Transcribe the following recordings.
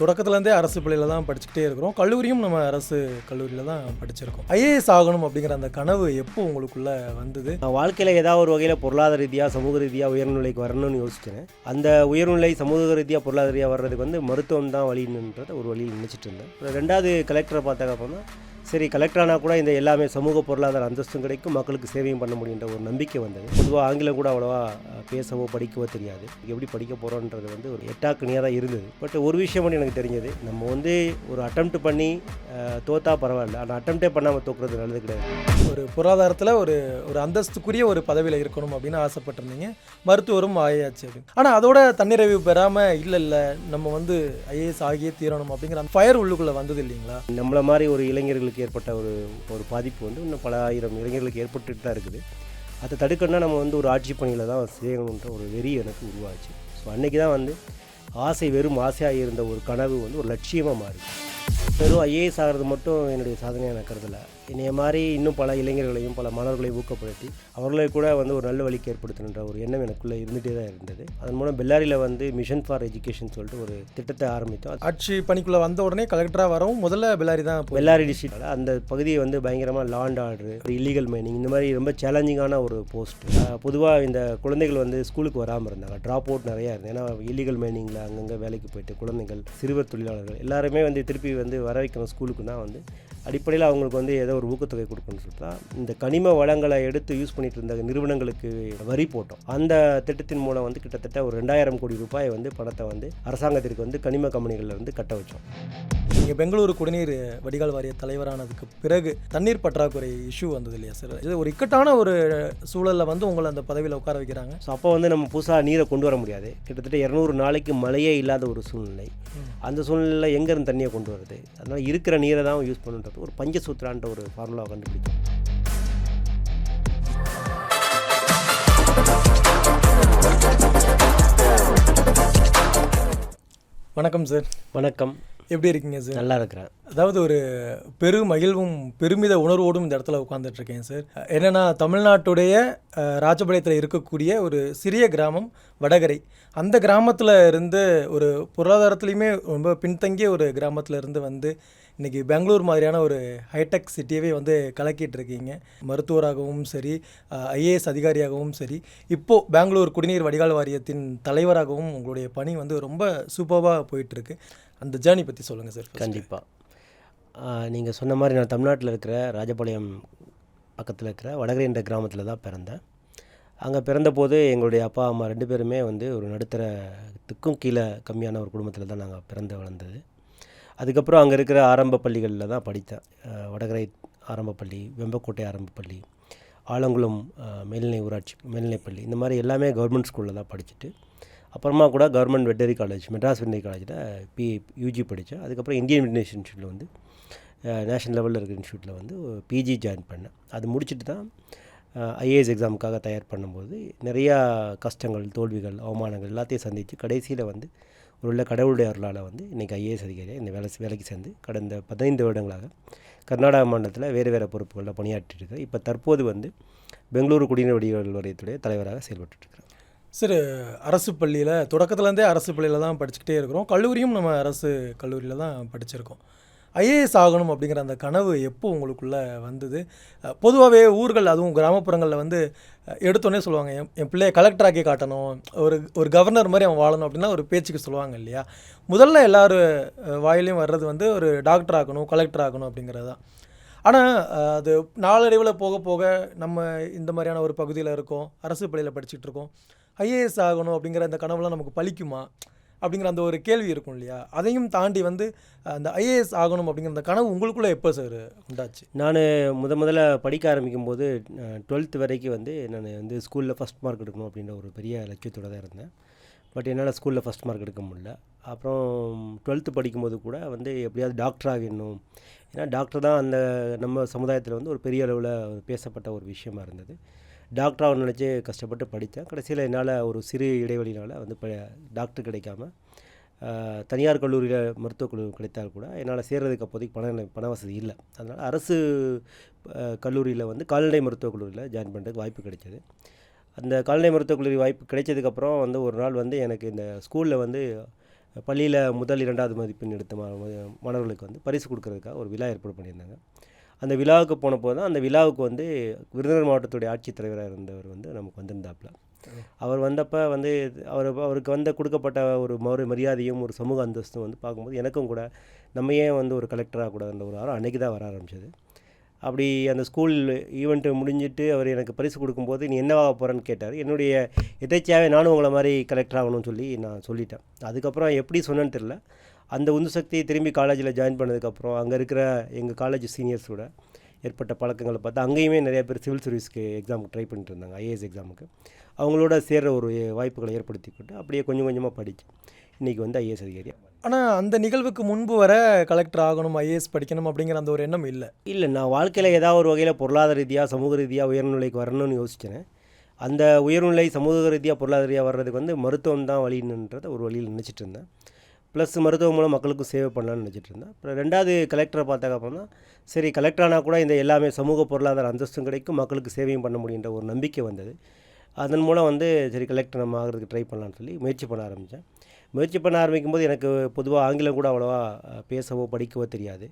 தொடக்கத்துலேருந்தே அரசு பள்ளியில் தான் படிச்சுக்கிட்டே இருக்கிறோம். கல்லூரியும் நம்ம அரசு கல்லூரியில் தான் படிச்சிருக்கோம். ஐஏஎஸ் ஆகணும் அப்படிங்கிற அந்த கனவு எப்போ உங்களுக்குள்ளே வந்தது? நான் வாழ்க்கையில் ஏதாவது ஒரு வகையில் பொருளாதார ரீதியாக சமூக ரீதியாக உயர்நிலைக்கு வரணும்னு யோசிக்கிறேன். அந்த உயர்நிலை சமூக ரீதியாக பொருளாதார ரீதியாக வர்றதுக்கு மருத்துவம் தான் வழின்றத ஒரு வழியில் நினச்சிட்டு இருந்தேன். ரெண்டாவது கலெக்டரை பார்த்தாக்க அப்புறம் சரி கலெக்டரானால் கூட இந்த எல்லாமே சமூக பொருளாதார அந்தஸ்தும் கிடைக்கும், மக்களுக்கு சேவையும் பண்ண முடியுன்ற ஒரு நம்பிக்கை வந்தது. பொதுவாக ஆங்கிலம் கூட அவ்வளோவா பேசவோ படிக்கவோ தெரியாது. எப்படி படிக்க போகிறோன்றது ஒரு எட்டாக்கணியாக தான் இருந்தது. பட் ஒரு விஷயம் மட்டும் எனக்கு தெரிஞ்சது, நம்ம ஒரு அட்டெம்ப்ட் பண்ணி தோத்தா பரவாயில்ல, ஆனால் அட்டெம்ப்டே பண்ணாமல் தோக்குறது நல்லது கிடையாது. ஒரு பொருளாதாரத்தில் ஒரு அந்தஸ்துக்குரிய ஒரு பதவியில் இருக்கணும் அப்படின்னு ஆசைப்பட்டிருந்தீங்க. மருத்துவரும் ஆயாச்சு அப்படின்னு. ஆனால் அதோட தன்னிறைவு பெறாமல் இல்லை நம்ம ஐஏஎஸ் ஆகியே தீரணும் அப்படிங்கிற அந்த ஃபயர் உள்ளுக்குள்ளே வந்தது இல்லைங்களா? நம்மளை மாதிரி ஒரு இளைஞர்களுக்கு ஏற்பட்ட ஒரு பாதிப்பு இன்னும் பல ஆயிரம் இளைஞர்களுக்கு ஏற்பட்டுட்டு தான் இருக்குது. அதை தடுக்கணும்னா நம்ம ஒரு ஆட்சி பணியில் தான் செய்யணுன்ற ஒரு வெறி எனக்கு உருவாச்சு. ஸோ அன்றைக்கி தான் ஆசை வெறும் ஆசையாக இருந்த ஒரு கனவு ஒரு லட்சியமாக மாறி. வெறும் ஐஏஎஸ் ஆகிறது மட்டும் என்னுடைய சாதனையாக நினைக்கிறதில்ல. என்னைய மாதிரி இன்னும் பல இளைஞர்களையும் பல மாணவர்களையும் ஊக்கப்படுத்தி அவர்களை கூட ஒரு நல்ல வழிக்கு ஏற்படுத்தணுன்ற ஒரு எண்ணம் எனக்குள்ளே இருந்துகிட்டே தான் இருந்தது. அதன் மூலம் பெல்லாரியில் மிஷன் ஃபார் எஜுகேஷன் சொல்லிட்டு ஒரு திட்டத்தை ஆரம்பித்தோம். ஆட்சி பணிக்குள்ளே வந்த உடனே கலெக்டராக வரவும் முதல்ல பெல்லாரி தான். பெல்லாரி டிஸ்ட்ரிக்ட் அந்த பகுதியை பயங்கரமாக law and order, illegal mining, இந்த மாதிரி ரொம்ப சேலஞ்சிங்கான ஒரு போஸ்ட். பொதுவாக இந்த குழந்தைகள் ஸ்கூலுக்கு வராமல் இருந்தாங்க, ட்ராப் அவுட் நிறையா இருந்தது. ஏன்னா இல்லீகல் மைனிங்கில் அங்கங்கே வேலைக்கு போயிட்டு குழந்தைகள், சிறுவர் தொழிலாளர்கள் எல்லாருமே திருப்பி வர வைக்கணும் ஸ்கூலுக்கு தான் அடிப்படையில் அவங்களுக்கு ஏதோ ஒரு ஊக்கத்தொகை கொடுக்கணும்னு சொல்லிட்டு இந்த கனிம வளங்களை எடுத்து யூஸ் பண்ணிட்டு இருந்த நிறுவனங்களுக்கு வரி போட்டோம். அந்த திட்டத்தின் மூலம் கிட்டத்தட்ட ஒரு 2000 கோடி ரூபாய் பணத்தை அரசாங்கத்திற்கு கனிம கம்பெனிகளில் கட்ட வச்சோம். நீங்கள் பெங்களூரு குடிநீர் வடிகால் வாரிய தலைவரானதுக்கு பிறகு தண்ணீர் பற்றாக்குறை இஷ்யூ வந்தது இல்லையா சார்? இது ஒரு இக்கட்டான ஒரு சூழலில் உங்களை அந்த பதவியில் உட்கார வைக்கிறாங்க. ஸோ அப்போ நம்ம புதுசாக நீரை கொண்டு வர முடியாது. கிட்டத்தட்ட 200 நாளைக்கு மழையே இல்லாத ஒரு சூழ்நிலை. அந்த சூழ்நிலையில் எங்கேருந்து தண்ணியை கொண்டு வருது? அதனால் இருக்கிற நீரை தான் யூஸ் பண்ணுன்றது ஒரு பஞ்சசூத்ரான்ற ஒரு ஃபார்முலாவை கண்டுபிடிச்சோம். வணக்கம் சார். வணக்கம். எப்படி இருக்கீங்க சார்? நல்லா இருக்கிறேன். அதாவது ஒரு மகிழ்வும் பெருமித உணர்வோடும் இந்த இடத்துல உட்காந்துட்ருக்கேன் சார். என்னென்னா, தமிழ்நாட்டுடைய ராஜபாளையத்தில் இருக்கக்கூடிய ஒரு சிறிய கிராமம் வடகரை. அந்த கிராமத்தில் இருந்து ஒரு பொருளாதாரத்துலேயுமே ரொம்ப பின்தங்கிய ஒரு கிராமத்தில் இருந்து இன்றைக்கி பெங்களூர் மாதிரியான ஒரு ஹைடெக் சிட்டியவே கலக்கிட்டு இருக்கீங்க. மருத்துவராகவும் சரி, ஐஏஎஸ் அதிகாரியாகவும் சரி, இப்போது பெங்களூர் குடிநீர் வடிகால் வாரியத்தின் தலைவராகவும் உங்களுடைய பணி ரொம்ப சூப்பராக போயிட்டுருக்கு. அந்த ஜேர்னி பற்றி சொல்லுங்கள் சார். கண்டிப்பாக. நீங்கள் சொன்ன மாதிரி நான் தமிழ்நாட்டில் இருக்கிற ராஜபாளையம் பக்கத்தில் இருக்கிற வடகரை என்ற கிராமத்தில் தான் பிறந்தேன். அங்கே பிறந்தபோது எங்களுடைய அப்பா அம்மா 2 பேருமே ஒரு நடுத்தரத்துக்கும் கீழே கம்மியான ஒரு குடும்பத்தில் தான் நாங்கள் பிறந்து வளர்ந்தது. அதுக்கப்புறம் அங்கே இருக்கிற ஆரம்ப பள்ளிகளில் தான் படித்தேன். வடகரை ஆரம்பப்பள்ளி, வெம்பக்கோட்டை ஆரம்பப்பள்ளி, ஆலங்குளம் மேல்நிலைப்பள்ளி, இந்த மாதிரி எல்லாமே கவர்மெண்ட் ஸ்கூலில் தான் படிச்சுட்டு அப்புறமா கூட government veterinary college, Madras veterinary காலேஜில் யூஜி படித்தேன். அதுக்கப்புறம் இந்தியன் இன்டர்நேஷனல் இன்ஸ்டியூட்டில் நேஷனல் லெவலில் இருக்கிற இன்ஸ்டியூட்டில் பிஜி ஜாயின் பண்ணேன். அது முடிச்சுட்டு தான் ஐஏஎஸ் எக்ஸாமுக்காக தயார் பண்ணும்போது நிறையா கஷ்டங்கள், தோல்விகள், அவமானங்கள் எல்லாத்தையும் சந்தித்து கடைசியில் ஒரு கடவுளுடைய அருளால் இன்றைக்கி ஐஏஎஸ் அதிகாரியாக இந்த வேலைக்கு சேர்ந்து கடந்த 15 வருடங்களாக கர்நாடகா மாநிலத்தில் வேறு பொறுப்புகளில் பணியாற்றிட்டு இப்போ தற்போது பெங்களூரு குடிநீர் வடிகால் வாரியத்துடைய தலைவராக செயல்பட்டுருக்கிறேன். சார், அரசு பள்ளியில் தொடக்கத்துலேருந்தே அரசு பள்ளியில் தான் படிச்சுக்கிட்டே இருக்கிறோம். கல்லூரியும் நம்ம அரசு கல்லூரியில் தான் படிச்சிருக்கோம். ஐஏஎஸ் ஆகணும் அப்படிங்கிற அந்த கனவு எப்போ உங்களுக்குள்ளே வந்தது? பொதுவாகவே ஊர்கள், அதுவும் கிராமப்புறங்களில் எடுத்தோடனே சொல்லுவாங்க, என் பிள்ளையை கலெக்டராக்கி காட்டணும், ஒரு கவர்னர் மாதிரி அவன் வாழணும் அப்படின்னா ஒரு பேச்சுக்கு சொல்லுவாங்க இல்லையா? முதல்ல எல்லோரும் வாயிலையும் வர்றது ஒரு டாக்டர் ஆகணும், கலெக்டர் ஆகணும் அப்படிங்கிறது தான். ஆனால் அது நாளடைவில் போக போக நம்ம இந்த மாதிரியான ஒரு பகுதியில் இருக்கோம், அரசு பள்ளியில் படிச்சுட்டு இருக்கோம், ஐஏஎஸ் ஆகணும் அப்படிங்கிற அந்த கனவுலாம் நமக்கு பலிக்குமா அப்படிங்கிற அந்த ஒரு கேள்வி இருக்கும் இல்லையா? அதையும் தாண்டி அந்த ஐஏஎஸ் ஆகணும் அப்படிங்கிற அந்த கனவு உங்களுக்குள்ளே எப்போ சார் உண்டாச்சு? நான் முதல்ல படிக்க ஆரம்பிக்கும் போது 12th வரைக்கும் நான் ஸ்கூலில் ஃபஸ்ட் மார்க் எடுக்கணும் அப்படின்ற ஒரு பெரிய லட்சியத்தோடு தான் இருந்தேன். பட் என்னால் ஸ்கூலில் ஃபஸ்ட் மார்க் எடுக்க முடியல. அப்புறம் 12th படிக்கும்போது கூட எப்படியாவது டாக்டர் ஆகிடணும், ஏன்னா டாக்டர் தான் அந்த நம்ம சமுதாயத்தில் ஒரு பெரிய அளவில் பேசப்பட்ட ஒரு விஷயமா இருந்தது. டாக்டராக நினச்சி கஷ்டப்பட்டு படித்தேன். கடைசியில் என்னால் ஒரு சிறு இடைவெளினால் டாக்டர் கிடைக்காம தனியார் கல்லூரியில் மருத்துவக் கல்லூரி கிடைத்தால் கூட என்னால் சேர்றதுக்கு அப்போதைக்கு பண வசதி இல்லை. அதனால் அரசு கல்லூரியில் கால்நடை மருத்துவக் கல்லூரியில் ஜாயின் பண்ணுறதுக்கு வாய்ப்பு கிடைச்சது. அந்த கால்நடை மருத்துவக் கல்லூரி வாய்ப்பு கிடைச்சதுக்கப்புறம் ஒரு நாள் எனக்கு இந்த ஸ்கூலில் பள்ளியில் முதல் 2வது மதிப்பெண் எடுத்த மாணவர்களுக்கு வந்து பரிசு கொடுக்கறதுக்காக ஒரு விழா ஏற்பாடு பண்ணியிருந்தாங்க. அந்த விழாவுக்கு போனப்போ தான் அந்த விழாவுக்கு வந்து விருதுநகர் மாவட்டத்துடைய ஆட்சித்தலைவராக இருந்தவர் வந்து நமக்கு வந்திருந்தாப்புல. அவர் வந்தப்போ வந்து அவருக்கு வந்து கொடுக்கப்பட்ட ஒரு மரியாதையும் ஒரு சமூக அந்தஸ்தும் வந்து பார்க்கும்போது எனக்கும் கூட நம்ம ஏன் வந்து ஒரு கலெக்டராக கூட அந்த ஒரு ஆர்வம் அன்றைக்கி தான் வர ஆரம்பிச்சது. அப்படி அந்த ஸ்கூல் ஈவெண்ட்டு முடிஞ்சிட்டு அவர் எனக்கு பரிசு கொடுக்கும்போது நீ என்னவாக போகிறேன்னு கேட்டார். என்னுடைய எதேச்சியாகவே நானும் உங்களை மாதிரி கலெக்டர் ஆகணும்னு சொல்லி நான் சொல்லிட்டேன். அதுக்கப்புறம் எப்படி சொன்னேன்னு தெரில. அந்த உந்து சக்தி திரும்பி காலேஜில் ஜாயின் பண்ணதுக்கப்புறம் அங்கே இருக்கிற எங்கள் காலேஜ் சீனியர்ஸோட ஏற்பட்ட பழக்கங்களை பார்த்தா அங்கேயுமே நிறைய பேர் சிவில் சர்வீஸ்க்கு எக்ஸாமுக்கு ட்ரை பண்ணிட்டு இருந்தாங்க, ஐஏஎஸ் எக்ஸாமுக்கு. அவங்களோட சேர்கிற ஒரு வாய்ப்புகளை ஏற்படுத்திக்கிட்டு அப்படியே கொஞ்சம் கொஞ்சமாக படித்து இன்றைக்கி வந்து ஐஏஎஸ் அதிகாரி. ஆனால் அந்த நிகழ்வுக்கு முன்பு வர கலெக்டர் ஆகணும், ஐஏஎஸ் படிக்கணும் அப்படிங்கிற அந்த ஒரு எண்ணம் இல்லை. நான் வாழ்க்கையில் ஏதாவது ஒரு வகையில் பொருளாதார ரீதியாக சமூக ரீதியாக உயர்நிலைக்கு வரணும்னு யோசிச்சேன். அந்த உயர்நிலை சமூக ரீதியாக பொருளாதார ரீதியாக வர்றதுக்கு வந்து மருத்துவம் தான் வழின்றதை ஒரு வழியில் நினச்சிட்டு இருந்தேன். ப்ளஸ் மருத்துவம் மூலம் மக்களுக்கும் சேவை பண்ணலான்னு நினச்சிட்டு இருந்தேன். அப்புறம் 2வது கலெக்டரை பார்த்தாக்கப்புறம் தான் சரி கலெக்டரானால் கூட இந்த எல்லாமே சமூக பொருளாதார அந்தஸ்தும் கிடைக்கும், மக்களுக்கு சேவையும் பண்ண முடியுன்ற ஒரு நம்பிக்கை வந்தது. அதன் மூலம் வந்து சரி கலெக்டர் நம்ம ஆகிறதுக்கு ட்ரை பண்ணலான்னு சொல்லி முயற்சி பண்ண ஆரம்பித்தேன். முயற்சி பண்ண ஆரம்பிக்கும்போது எனக்கு பொதுவாக ஆங்கிலம் கூட அவ்வளோவா பேசவோ படிக்கவோ தெரியாது.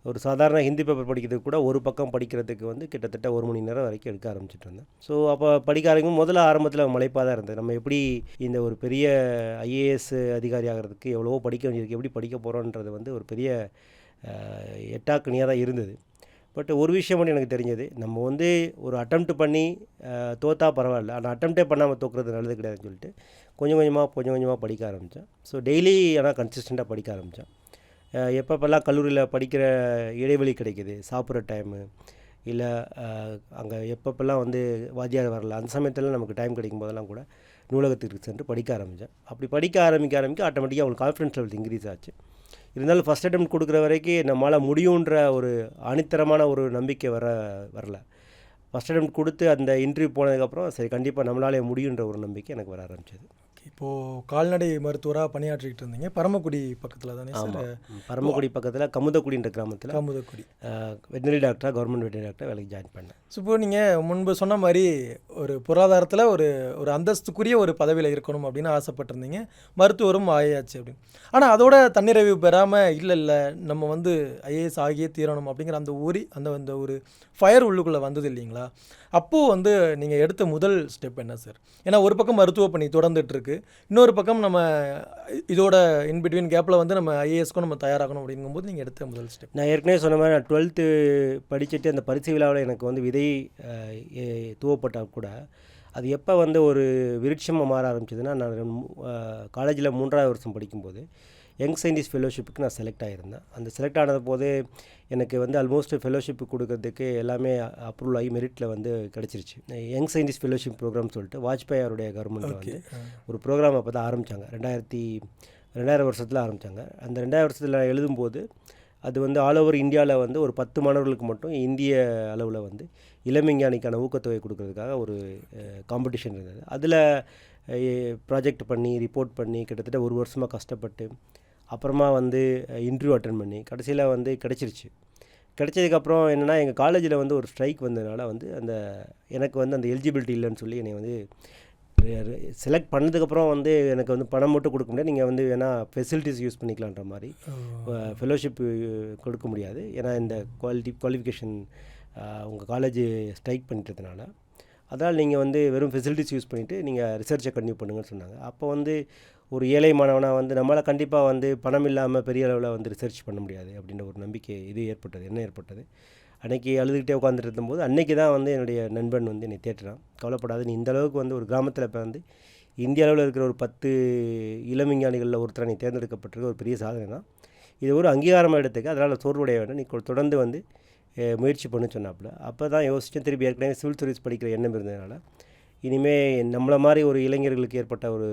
ஒரு சாதாரண ஹிந்தி பேப்பர் படிக்கிறதுக்கு கூட ஒரு பக்கம் படிக்கிறதுக்கு வந்து கிட்டத்தட்ட 1 மணி நேரம் வரைக்கும் எடுக்க ஆரம்பிச்சிட்டு இருந்தேன். ஸோ அப்போ படிக்க ஆரம்பிக்கும் முதல்ல ஆரம்பத்தில் மலைப்பாக தான் இருந்தது. நம்ம எப்படி இந்த ஒரு பெரிய ஐஏஎஸ் அதிகாரி ஆகிறதுக்கு எவ்வளவோ படிக்க வேண்டியிருக்கு, எப்படி படிக்க போகிறோன்றது வந்து ஒரு பெரிய எட்டாக்கணியாக தான் இருந்தது. பட் ஒரு விஷயம் மட்டும் எனக்கு தெரிஞ்சது, நம்ம வந்து ஒரு அட்டெம்ப்ட் பண்ணி தோற்றா பரவாயில்ல, ஆனால் அட்டெம்ப்டே பண்ணாமல் தோக்குறது நல்லது கிடையாதுன்னு சொல்லிட்டு கொஞ்சம் கொஞ்சமாக படிக்க ஆரம்பித்தேன். ஸோ டெய்லி ஆனால் கன்சிஸ்டண்ட்டாக படிக்க ஆரம்பித்தேன். எப்பப்பெல்லாம் கல்லூரியில் படிக்கிற இடைவெளி கிடைக்கிது, சாப்பிட்ற டைமு இல்லை அங்கே எப்பப்பெல்லாம் வந்து வாத்தியார் வரல, அந்த சமயத்தில் நமக்கு டைம் கிடைக்கும் போதெல்லாம் கூட நூலகத்துக்கு சென்று படிக்க ஆரம்பித்தேன். அப்படி படிக்க ஆரம்பிக்க ஆட்டோமேட்டிக்காக அவங்களுக்கு கான்ஃபிடன்ஸ் லெவல் இன்க்ரீஸ் ஆச்சு. இருந்தாலும் ஃபஸ்ட் அட்டெம்ப்ட் கொடுக்குற வரைக்கும் நம்மளால் முடியுன்ற ஒரு ஆணித்தரமான ஒரு நம்பிக்கை வரல. ஃபஸ்ட் அட்டெம்ப்ட் கொடுத்து அந்த இன்டர்வியூ போனதுக்கப்புறம் சரி கண்டிப்பாக நம்மளாலே முடியுன்ற ஒரு நம்பிக்கை எனக்கு வர ஆரம்பிச்சது. இப்போது கால்நடை மருத்துவராக பணியாற்றிக்கிட்டு இருந்தீங்க, பரமக்குடி பக்கத்தில் தானே சார்? பரமக்குடி பக்கத்தில் கமுதக்குடின்ற கிராமத்தில் கமுதக்குடி வெட்டினரி டாக்டராக கவர்மெண்ட் வெட்டினரி டாக்டராக வேலைக்கு ஜாயின் பண்ணேன். ஸோ இப்போ நீங்கள் முன்பு சொன்ன மாதிரி ஒரு பொருளாதாரத்தில் ஒரு அந்தஸ்துக்குரிய ஒரு பதவியில் இருக்கணும் அப்படின்னு ஆசைப்பட்டிருந்தீங்க, மருத்துவரும் ஆயாச்சு அப்படின்னு. ஆனால் அதோட தன்னிறைவு பெறாமல் இல்லை நம்ம வந்து ஐஏஎஸ் ஆகியே தீரணும் அப்படிங்கிற அந்த ஒரு ஃபயர் உள்ளுக்குள்ளே வந்தது இல்லைங்களா? அப்போது வந்து நீங்கள் எடுத்த முதல் ஸ்டெப் என்ன சார்? ஏன்னா ஒரு பக்கம் மருத்துவ பணி தொடர்ந்துட்டுருக்கு, இன்னொரு பக்கம் நம்ம இதோட இன்பிட்வீன் கேப்பில் வந்து நம்ம ஐஏஎஸ்க்கும் நம்ம தயாராகணும் அப்படிங்கும்போது நீங்கள் எடுத்த முதல் ஸ்டெப்? நான் ஏற்கனவே சொன்ன மாதிரி நான் 12th படிச்சுட்டு அந்த பரிசு விழாவில் எனக்கு வந்து விதை தூவப்பட்டால் கூட அது எப்போ வந்து ஒரு விருட்சமாக மாற ஆரம்பிச்சதுன்னா, நான் காலேஜில் 3வது வருஷம் படிக்கும்போது யங் சயின்டிஸ்ட் ஃபெலோஷிப்புக்கு நான் செலக்ட் ஆகியிருந்தேன். அந்த செலக்ட் ஆனது போது எனக்கு வந்து ஆல்மோஸ்ட் ஃபெலோஷிப்பு கொடுக்கறதுக்கு எல்லாமே அப்ரூவல் ஆகி மெரிட்டில் வந்து கிடச்சிருச்சு. யங் சயின்டிஸ்ட் ஃபெலோஷிப் ப்ரோக்ராம் சொல்லிட்டு வாஜ்பாய் அவருடைய கவர்மெண்ட் வந்து ஒரு ப்ரோக்ராம் அப்போ தான் ஆரம்பித்தாங்க. 2000 வருஷத்தில் ஆரம்பித்தாங்க. அந்த 2000 வருஷத்தில் எழுதும்போது அது வந்து ஆல் ஓவர் இந்தியாவில் வந்து ஒரு 10 மாணவர்களுக்கு மட்டும் இந்திய அளவில் வந்து இளமைஞானிக்கான ஊக்கத்தொகை கொடுக்கறதுக்காக ஒரு காம்படிஷன் இருந்தது. அதில் ப்ராஜெக்ட் பண்ணி ரிப்போர்ட் பண்ணி கிட்டத்தட்ட 1 வருஷமாக கஷ்டப்பட்டு அப்புறமா வந்து இன்டர்வியூ அட்டன் பண்ணி கடைசியில் வந்து கிடச்சிருச்சு. கிடைச்சதுக்கப்புறம் என்னென்னா எங்கள் காலேஜில் வந்து ஒரு ஸ்ட்ரைக் வந்ததுனால வந்து எனக்கு வந்து அந்த எலிஜிபிலிட்டி இல்லைன்னு சொல்லி என்னை வந்து செலக்ட் பண்ணதுக்கப்புறம் வந்து எனக்கு வந்து பணம் மட்டும் கொடுக்க முடியாது, நீங்கள் வந்து வேணால் ஃபெசிலிட்டிஸ் யூஸ் பண்ணிக்கலான்ற மாதிரி ஃபெலோஷிப் கொடுக்க முடியாது. ஏன்னா இந்த குவாலிஃபிகேஷன் உங்கள் காலேஜ் ஸ்ட்ரைக் பண்ணிட்டதுனால அதனால் நீங்கள் வந்து வெறும் ஃபெசிலிட்டிஸ் யூஸ் பண்ணிவிட்டு நீங்கள் ரிசர்ச்சை கன்டினியூ பண்ணுங்கன்னு சொன்னாங்க. அப்போ வந்து ஒரு ஏழை மாணவனாக வந்து நம்மளால் கண்டிப்பாக வந்து பணம் இல்லாமல் பெரிய அளவில் வந்து ரிசர்ச் பண்ண முடியாது அப்படின்ற ஒரு நம்பிக்கை என்ன ஏற்பட்டது. அன்றைக்கி அழுதுகிட்டே உட்காந்துட்டு இருந்தபோது அன்றைக்கி தான் வந்து என்னுடைய நண்பன் வந்து என்னை தேட்டுறான், கவலைப்படாது, நீ இந்தளவுக்கு வந்து ஒரு கிராமத்தில் இப்போ வந்து இந்திய அளவில் இருக்கிற ஒரு 10 இளவிஞ்ஞானிகளில் ஒருத்தரை நீ தேர்ந்தெடுக்கப்பட்டிருக்க ஒரு பெரிய சாதனை தான். இது ஒரு அங்கீகாரமாக எடுத்துக்க, அதனால் சோர்வுடைய வேண்டாம், நீ தொடர்ந்து வந்து முயற்சி பண்ணு சொன்னாப்புல. அப்போ தான் யோசித்தேன், திருப்பி ஏற்கனவே சிவில் சர்வீஸ் படிக்கிற எண்ணம் இருந்ததுனால இனிமேல் நம்மளை மாதிரி ஒரு இளைஞர்களுக்கு ஏற்பட்ட ஒரு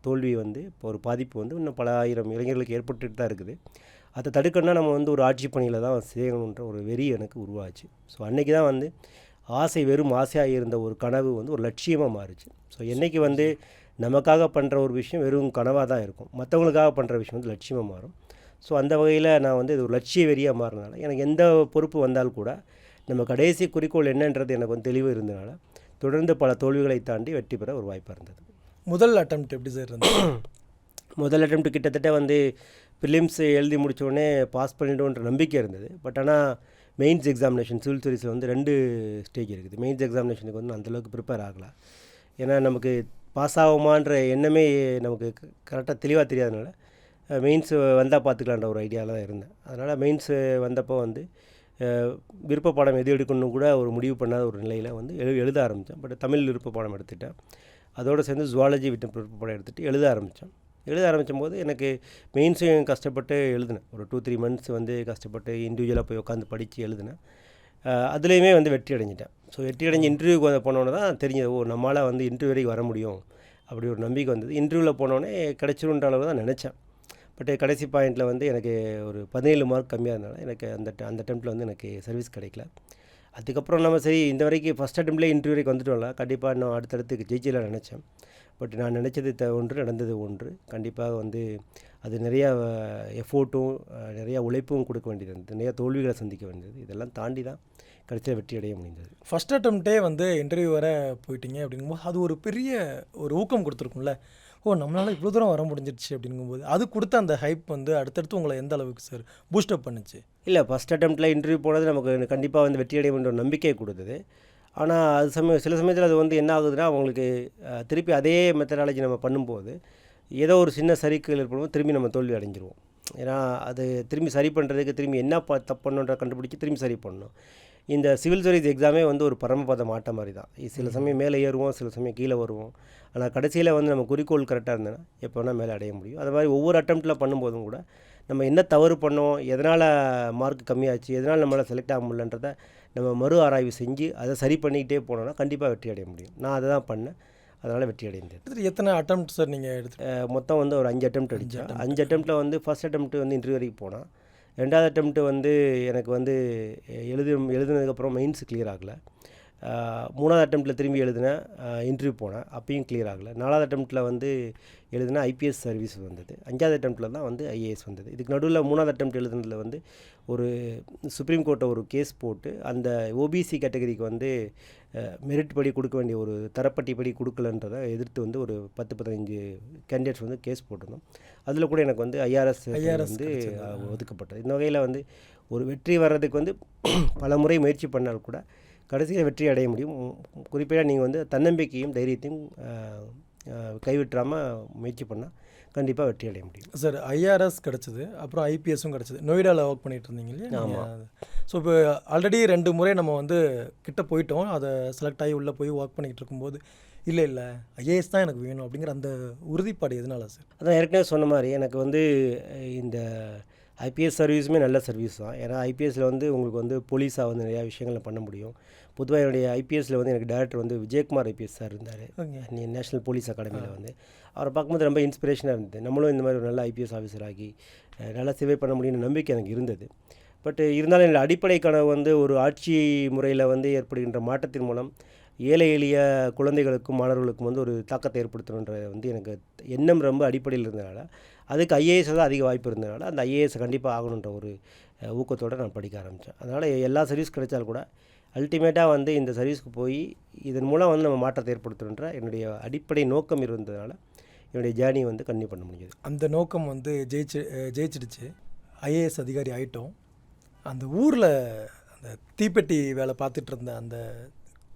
தோல்வி வந்து இப்போ ஒரு பாதிப்பு வந்து இன்னும் பல ஆயிரம் இளைஞர்களுக்கு ஏற்பட்டுட்டு தான் இருக்குது. அதை தடுக்கணும்னா நம்ம வந்து ஒரு ஆட்சி பணியில் தான் செய்யணுன்ற ஒரு வெறி எனக்கு உருவாச்சு. ஸோ அன்றைக்கி தான் வந்து வெறும் ஆசையாக இருந்த ஒரு கனவு வந்து ஒரு லட்சியமாக மாறுச்சு. ஸோ என்றைக்கு வந்து நமக்காக பண்ணுற ஒரு விஷயம் வெறும் கனவாக தான் இருக்கும், மற்றவங்களுக்காக பண்ணுற விஷயம் வந்து லட்சியமாக மாறும். ஸோ அந்த வகையில் நான் வந்து இது ஒரு லட்சிய வெறியாக மாறினால எனக்கு எந்த பொறுப்பு வந்தால் கூட நம்ம கடைசி குறிக்கோள் என்னன்றது எனக்கு வந்து தெளிவு இருந்ததுனால தொடர்ந்து பல தோல்விகளை தாண்டி வெற்றி பெற ஒரு வாய்ப்பாக இருந்தது. முதல் அட்டெம்ப்ட் எப்படி சார் இருந்தது? முதல் அட்டெம்ப்ட் கிட்டத்தட்ட வந்து ப்ரிலிம்ஸ் எழுதி முடிச்ச உடனே பாஸ் பண்ணிடுவோன்ற நம்பிக்கை இருந்தது. பட் ஆனால் மெயின்ஸ் எக்ஸாமினேஷன் சிவில் சர்வீஸில் வந்து 2 ஸ்டேஜ் இருக்குது. மெயின்ஸ் எக்ஸாமினேஷனுக்கு வந்து அந்தளவுக்கு ப்ரிப்பேர் ஆகலை. ஏன்னா நமக்கு பாஸ் ஆகுமான்ற எண்ணமே நமக்கு கரெக்டாக தெளிவாக தெரியாதனால மெயின்ஸ் வந்தால் பார்த்துக்கலான்ற ஒரு ஐடியாவில் தான் இருந்தேன். அதனால் மெயின்ஸ் வந்தப்போ வந்து விருப்ப பாடம் எது எடுக்கணும்னு கூட ஒரு முடிவு பண்ணாத ஒரு நிலையில் வந்து எழுத ஆரம்பித்தேன். பட் தமிழ் விருப்ப பாடம் எடுத்துட்டேன். அதோடு சேர்ந்து ஜுவாலஜி விருப்ப பாடம் எடுத்துகிட்டு எழுத ஆரம்பித்த போது எனக்கு மெயின்ஸையும் கஷ்டப்பட்டு எழுதினேன். ஒரு 2-3 மந்த்ஸ் வந்து கஷ்டப்பட்டு இண்டிவிஜுவலாக போய் உட்காந்து படித்து எழுதினேன். அதுலேயுமே வந்து வெற்றி அடைஞ்சிட்டேன். ஸோ வெற்றி அடைஞ்சு இன்டர்வியூக்கு போனோன்னே தான் தெரிஞ்சது, நம்மளால் வந்து இன்டர்வியூ வரைக்கும் வர முடியும் அப்படி ஒரு நம்பிக்கை வந்தது. இன்டர்வியூவில் போனோடனே கிடச்சிருன்ற அளவு தான் நினச்சேன். பட் கடைசி பாயிண்ட்டில் வந்து எனக்கு ஒரு 17 மார்க் கம்மியாக இருந்தனால எனக்கு அந்த அட்டெம்ப்ட்டில் வந்து எனக்கு சர்வீஸ் கிடைக்கல. அதுக்கப்புறம் நம்ம சரி இந்த வரைக்கும் ஃபஸ்ட் அட்டெம்ப்ட்லேயே இன்டர்வியூ வரைக்கும் வந்துட்டோம்ல, கண்டிப்பாக இன்னும் அடுத்தடுத்து ஜெயிச்சிடலாம் நினச்சேன். பட் நான் நினச்சது ஒன்று, நடந்தது ஒன்று. கண்டிப்பாக வந்து அது நிறையா எஃபோர்ட்டும் நிறையா உழைப்பும் கொடுக்க வேண்டியது இருந்தது, நிறையா தோல்விகளை சந்திக்க வேண்டியது. இதெல்லாம் தாண்டி தான் கடைசியில் வெற்றி அடைய முடிந்தது. ஃபஸ்ட் அட்டெம்ப்டே வந்து இன்டர்வியூ வர போயிட்டீங்க அப்படிங்கும்போது அது ஒரு பெரிய ஒரு ஊக்கம் கொடுத்துருக்கும்ல. நம்மளால் இவ்வளோ தூரம் வர முடிஞ்சிருச்சு அப்படிங்கும்போது அது கொடுத்த அந்த ஹைப் வந்து அடுத்தடுத்து உங்களை எந்த அளவுக்கு சார் பூஸ்டப் பண்ணுச்சு? இல்லை, ஃபஸ்ட் அட்டெம்ப்ட்டில் இன்டர்வியூ போனது நமக்கு கண்டிப்பாக வந்து வெற்றி அடைய வேண்டிய ஒரு நம்பிக்கையை கொடுத்தது. ஆனால் அது சில சமயத்தில் அது வந்து என்ன ஆகுதுன்னா, அவங்களுக்கு திருப்பி அதே மெத்தடாலஜி நம்ம பண்ணும்போது ஏதோ ஒரு சின்ன சரிக்குகள் ஏற்படும், திரும்பி நம்ம தோல்வி அடைஞ்சிருவோம். ஏன்னா அது திரும்பி சரி பண்ணுறதுக்கு திரும்பி என்ன தப்பு பண்ணுன்ற கண்டுபிடிச்சி திரும்பி சரி பண்ணணும். இந்த சிவில் சர்வீஸ் எக்ஸாமே வந்து ஒரு பரமபதம் ஆட்ட மாதிரி தான். சில சமயம் மேலே ஏறுவோம், சில சமயம் கீழே வருவோம். ஆனால் கடைசியில் வந்து நம்ம குறிக்கோள் கரெக்டாக இருந்தேன்னா எப்போ வேணால் மேலே அடைய முடியும். அது மாதிரி ஒவ்வொரு அட்டெம்ப்ட்டில் பண்ணும்போதும் கூட நம்ம என்ன தவறு பண்ணோம், எதனால் மார்க் கம்மியாச்சு, எதனால் நம்மளால் செலக்ட் ஆக முடியலன்றதை நம்ம மறு ஆராய்வு செஞ்சு அதை சரி பண்ணிக்கிட்டே போனோன்னா கண்டிப்பாக வெற்றி அடைய முடியும். நான் அதை தான் பண்ணேன், அதனால் வெற்றி அடைந்தது. எத்தனை அட்டெம்ப்ட் சார் நீங்கள் எடுத்து? மொத்தம் வந்து ஒரு 5 அட்டெம்ப்ட் அடித்தேன். 5 அட்டெம்ப்ட்டில் வந்து ஃபஸ்ட் அட்டெம்ப்ட் வந்து இன்டர்வியூ வரைக்கும் போனேன். 2வது அட்டெம்ப்ட் வந்து எனக்கு வந்து எழுதுனதுக்கப்புறம் மெயின்ஸ் கிளியர் ஆகலை. 3வது அட்டெம்ப்ட்டில் திரும்பி எழுதினேன், இன்டர்வியூ போனேன், அப்பயும் கிளியர் ஆகலை. 4வது அட்டெம்ப்ட்டில் வந்து எழுதினா ஐபிஎஸ் சர்வீஸ் வந்தது. 5வது அட்டெம்ப்ட்டில் தான் வந்து ஐஏஎஸ் வந்தது. இதுக்கு நடுவில் 3வது அட்டெம்ப்ட் எழுதுனதில் வந்து ஒரு சுப்ரீம் கோர்ட்டை ஒரு கேஸ் போட்டு அந்த ஓபிசி கேட்டகரிக்கு வந்து மெரிட் படி கொடுக்க வேண்டிய ஒரு தரப்பட்டி படி கொடுக்கலன்றதை எதிர்த்து வந்து ஒரு 10-15 கேண்டிடேட்ஸ் வந்து கேஸ் போட்டிருந்தோம். அதில் கூட எனக்கு வந்து ஐஆர்எஸ் வந்து ஒதுக்கப்பட்டது. இந்த வகையில் வந்து ஒரு வெற்றி வர்றதுக்கு வந்து பல முறை முயற்சி பண்ணால் கூட கடைசியில் வெற்றி அடைய முடியும். குறிப்பாக நீங்கள் வந்து தன்னம்பிக்கையும் தைரியத்தையும் கைவிட்டுறாமல் முயற்சி பண்ணால் கண்டிப்பாக வெற்றி அடைய முடியும். சார் ஐஆர்எஸ் கிடச்சிது, அப்புறம் ஐபிஎஸும் கிடச்சிது. நொய்டாவில் ஒர்க் பண்ணிகிட்டு இருந்தீங்க இல்லையா? ஆமாம். ஸோ இப்போ ஆல்ரெடி 2 முறை நம்ம வந்து கிட்ட போயிட்டோம், அதை செலக்ட் ஆகி உள்ளே போய் ஒர்க் பண்ணிக்கிட்டு இருக்கும்போது இல்லை ஐஏஎஸ் தான் எனக்கு வேணும் அப்படிங்கிற அந்த உறுதிப்பாடு எதனால சார்? அதான் ஏற்கனவே சொன்ன மாதிரி எனக்கு வந்து இந்த ஐபிஎஸ் சர்வீஸுமே நல்ல சர்வீஸ் தான். ஏன்னா ஐபிஎஸ்சில் வந்து உங்களுக்கு வந்து போலீஸாக வந்து நிறையா விஷயங்களை பண்ண முடியும். பொதுவாக என்னுடைய ஐபிஎஸ்சில் வந்து எனக்கு டேரக்டர் வந்து விஜயகுமார் ஐபிஎஸ் சார் இருந்தார், நேஷ்னல் போலீஸ் அகாடமியில் வந்து. அவரை பார்க்கும்போது ரொம்ப இன்ஸ்பிரேஷனாக இருந்தது. நம்மளும் இந்த மாதிரி ஒரு நல்ல ஐபிஎஸ் ஆஃபீஸர் ஆகி நல்லா சேவை பண்ண முடியும்னு நம்பிக்கை எனக்கு இருந்தது. பட் இருந்தாலும் என்னோடய அடிப்படை கனவு வந்து ஒரு ஆட்சி முறையில் வந்து ஏற்படுகின்ற மாற்றத்தின் மூலம் ஏழை எளிய குழந்தைகளுக்கும் மாணவர்களுக்கும் வந்து ஒரு தாக்கத்தை ஏற்படுத்தணுன்ற வந்து எனக்கு எண்ணம் ரொம்ப அடிப்படையில் இருந்தனால, அதுக்கு ஐஏஎஸ் தான் அதிக வாய்ப்பு இருந்தனால அந்த ஐஏஎஸ் கண்டிப்பாக ஆகணுன்ற ஒரு ஊக்கத்தோடு நான் படிக்க ஆரம்பித்தேன். அதனால் எல்லா சர்வீஸ் கிடைச்சாலும் கூட அல்டிமேட்டாக வந்து இந்த சர்வீஸ்க்கு போய் இதன் மூலம் வந்து நம்ம மாற்றத்தை ஏற்படுத்தணுன்ற என்னுடைய அடிப்படை நோக்கம் இருந்ததுனால என்னுடைய ஜேர்னி வந்து கன்டினியூ பண்ண முடிஞ்சது. அந்த நோக்கம் வந்து ஜெயிச்சிடுச்சு. ஐஏஎஸ் அதிகாரி ஆகிட்டோம். அந்த ஊரில் அந்த தீப்பெட்டி வேலை பார்த்துட்டு இருந்த அந்த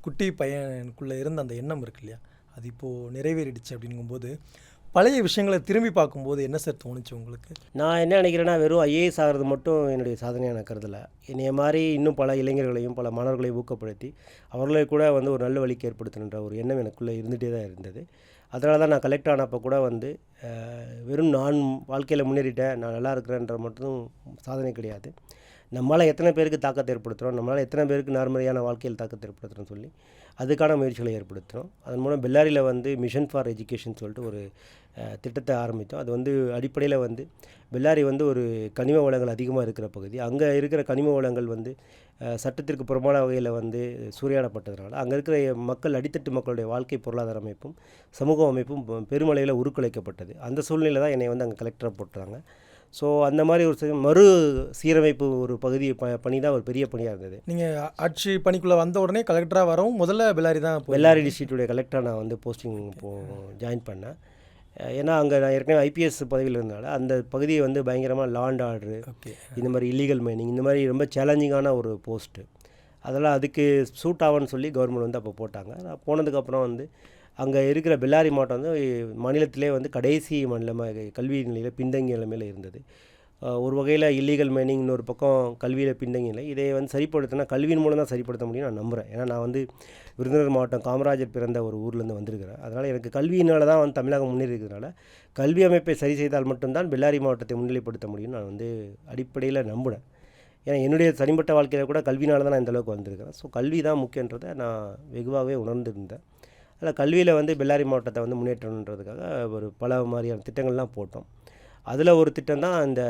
குட்டி பையனுக்குள்ளே இருந்த அந்த எண்ணம் இருக்கு இல்லையா, அது இப்போது நிறைவேறிடுச்சு. அப்படிங்கும்போது பழைய விஷயங்களை திரும்பி பார்க்கும்போது என்ன சார் தோணுச்சு உங்களுக்கு? நான் என்ன நினைக்கிறேன்னா, வெறும் ஐஏஎஸ் ஆகிறது மட்டும் என்னுடைய சாதனையாக நான் கருதலை. என்னைய மாதிரி இன்னும் பல இளைஞர்களையும் பல மாணவர்களையும் ஊக்கப்படுத்தி அவர்களை கூட வந்து ஒரு நல்ல வழிக்கு ஏற்படுத்தணுன்ற ஒரு எண்ணம் எனக்குள்ளே இருந்துகிட்டே தான் இருந்தது. அதனால தான் நான் கலெக்டர் ஆனப்போ கூட வந்து வெறும் நான் வாழ்க்கையில் முன்னேறிட்டேன், நான் நல்லா இருக்கிறேன்ற மட்டும் சாதனை கிடையாது. நம்மளால் எத்தனை பேருக்கு தாக்கத்தை ஏற்படுத்துகிறோம், நம்மளால் எத்தனை பேருக்கு நார்மலியான வாழ்க்கையில் தாக்கத்தை ஏற்படுத்துகிறோன்னு சொல்லி அதுக்கான முயற்சிகளை ஏற்படுத்துகிறோம். அதன் மூலம் பெல்லாரியில் வந்து மிஷன் ஃபார் எஜுகேஷன் சொல்லிட்டு ஒரு திட்டத்தை ஆரம்பித்தோம். அது வந்து அடிப்படையில் வந்து பெல்லாரி வந்து ஒரு கனிம வளங்கள் அதிகமாக இருக்கிற பகுதி. அங்கே இருக்கிற கனிம வளங்கள் வந்து சட்டத்திற்கு புறமான வகையில் வந்து சூறையாடப்பட்டதுனால அங்கே இருக்கிற மக்கள், அடித்தட்டு மக்களுடைய வாழ்க்கை பொருளாதார அமைப்பும் சமூக அமைப்பும் பெருமளவில் உருக்குலைக்கப்பட்டது. அந்த சூழ்நிலை தான் என்னை வந்து அங்கே கலெக்டராக போட்டுறாங்க. ஸோ அந்த மாதிரி ஒரு மறு சீரமைப்பு ஒரு பகுதி பணி தான் ஒரு பெரிய பணியாக இருந்தது. நீங்கள் ஆட்சி பணிக்குள்ளே வந்த உடனே கலெக்டராக வரவும் முதல்ல பெல்லாரி தான்? பெல்லாரி டிஸ்ட்ரிக்டுடைய கலெக்டராக நான் வந்து போஸ்டிங் ஜாயின் பண்ணேன். ஏன்னா அங்கே நான் ஏற்கனவே ஐபிஎஸ் பதவியில் இருந்தனால அந்த பகுதியை வந்து பயங்கரமாக லா அண்ட் ஆர்டரு, ஓகே. இந்த மாதிரி இல்லீகல் மைனிங், இந்த மாதிரி ரொம்ப சேலஞ்சிங்கான ஒரு போஸ்ட்டு. அதெல்லாம் அதுக்கு சூட் ஆகும்னு சொல்லி கவர்மெண்ட் வந்து அப்போ போட்டாங்க. நான் போனதுக்கப்புறம் வந்து அங்கே இருக்கிற பெல்லாரி மாவட்டம் வந்து மாநிலத்திலே வந்து கடைசி மாநிலமாக கல்வி நிலையில் பின்தங்கிய நிலைமையில் இருந்தது. ஒரு வகையில் இல்லீகல் மைனிங், இன்னொரு பக்கம் கல்வியில் பின்தங்கிய நிலை. இதை வந்து சரிப்படுத்தினா கல்வியின் மூலம் தான் சரிப்படுத்த முடியும் நான் நம்புகிறேன். ஏன்னா நான் வந்து விருதுநகர் மாவட்டம் காமராஜர் பிறந்த ஒரு ஊர்லேருந்து வந்திருக்கிறேன். அதனால் எனக்கு கல்வியினால தான் வந்து தமிழகம் முன்னேறி இருக்கிறதுனால கல்வி அமைப்பை சரி செய்தால் மட்டும்தான் பெல்லாரி மாவட்டத்தை முன்னிலைப்படுத்த முடியும் நான் வந்து அடிப்படையில் நம்புகிறேன். ஏன்னா என்னுடைய தனிப்பட்ட வாழ்க்கையில் கூட கல்வினால தான் நான் இந்தளவுக்கு வந்திருக்கிறேன். ஸோ கல்வி தான் முக்கியன்றதை நான் வெகுவாகவே உணர்ந்திருந்தேன். அதில் கல்வியில் வந்து பெல்லாரி மாவட்டத்தை வந்து முன்னேற்றணுன்றதுக்காக ஒரு பல மாதிரியான திட்டங்கள்லாம் போட்டோம். அதில் ஒரு திட்டம் தான் இந்த